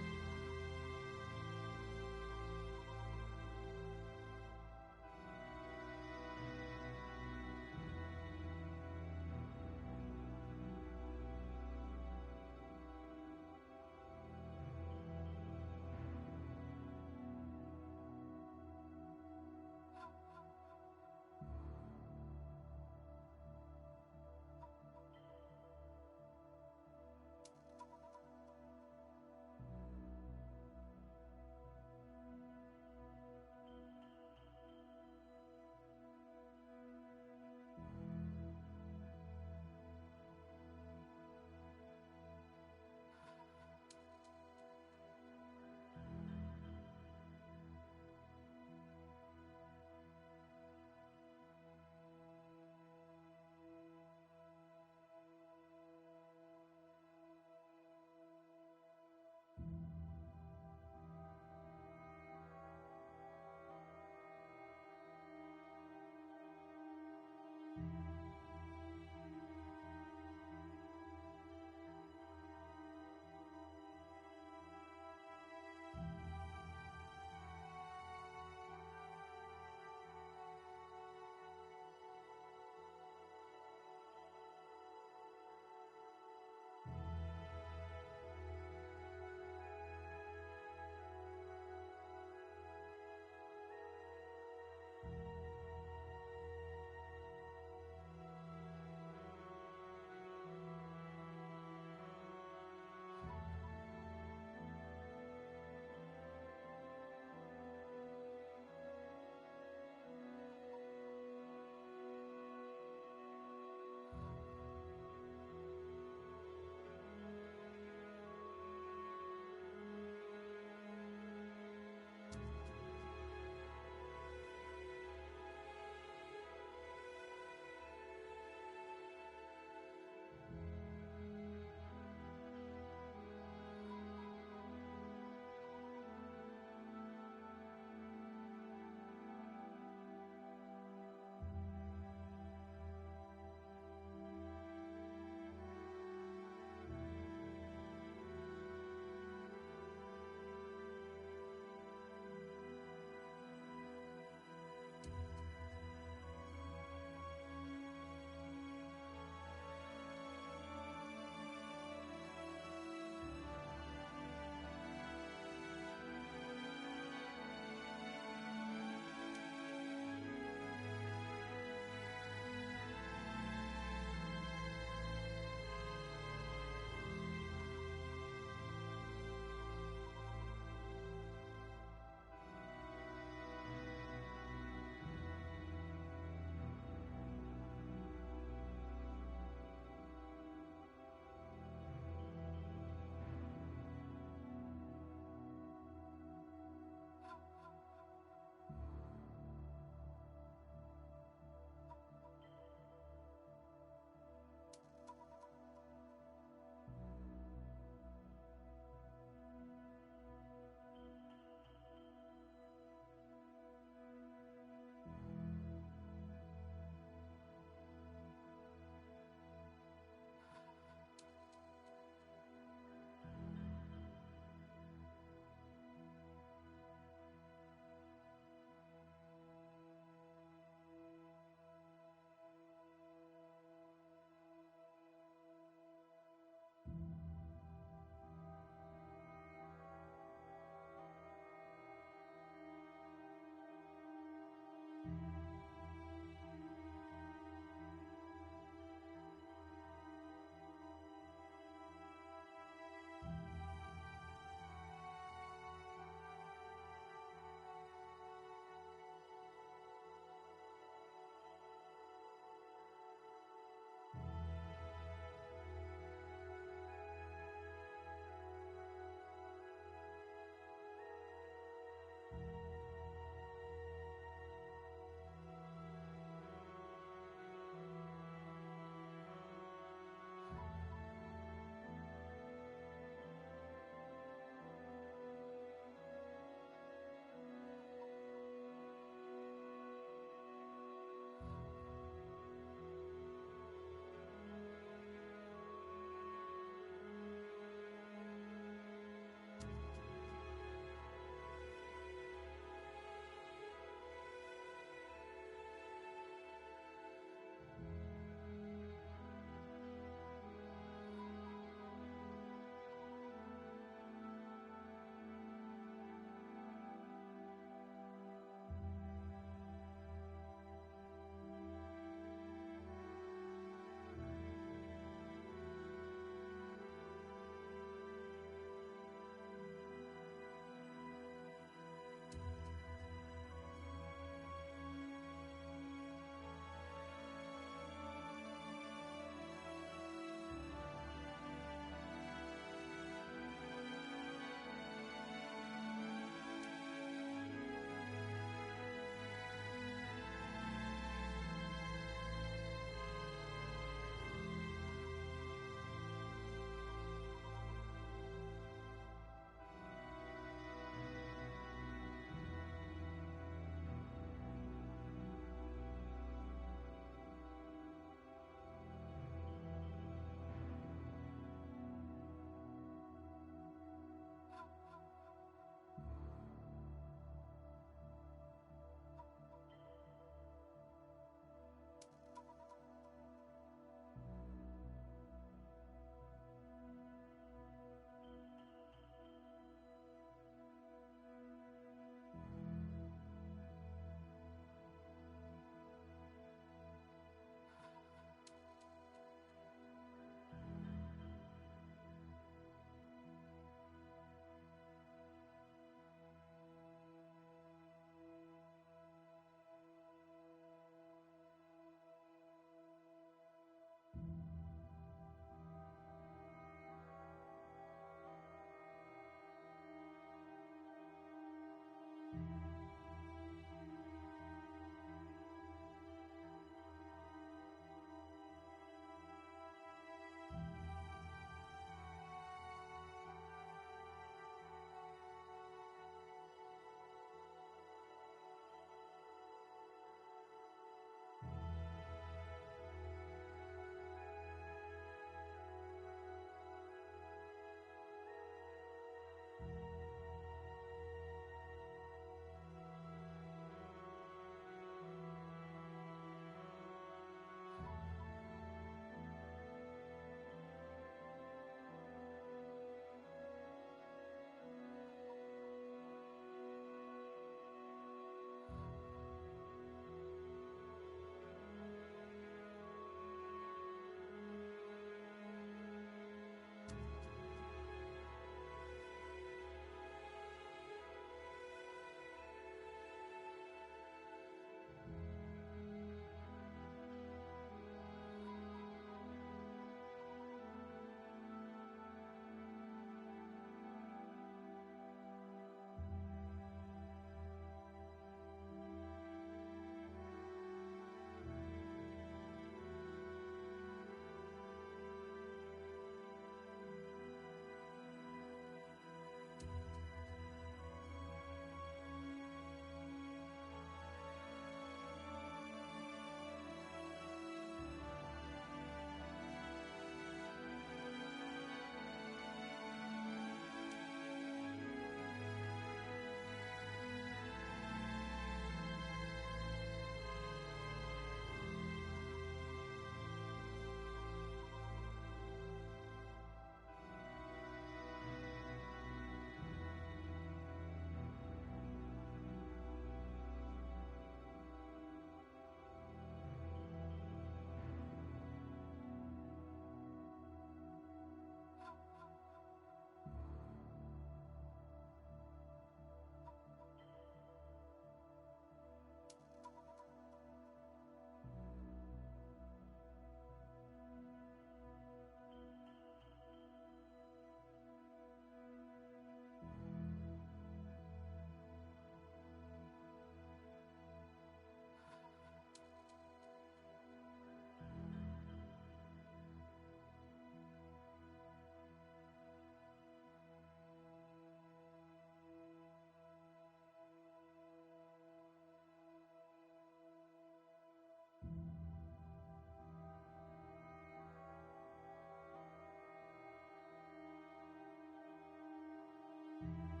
you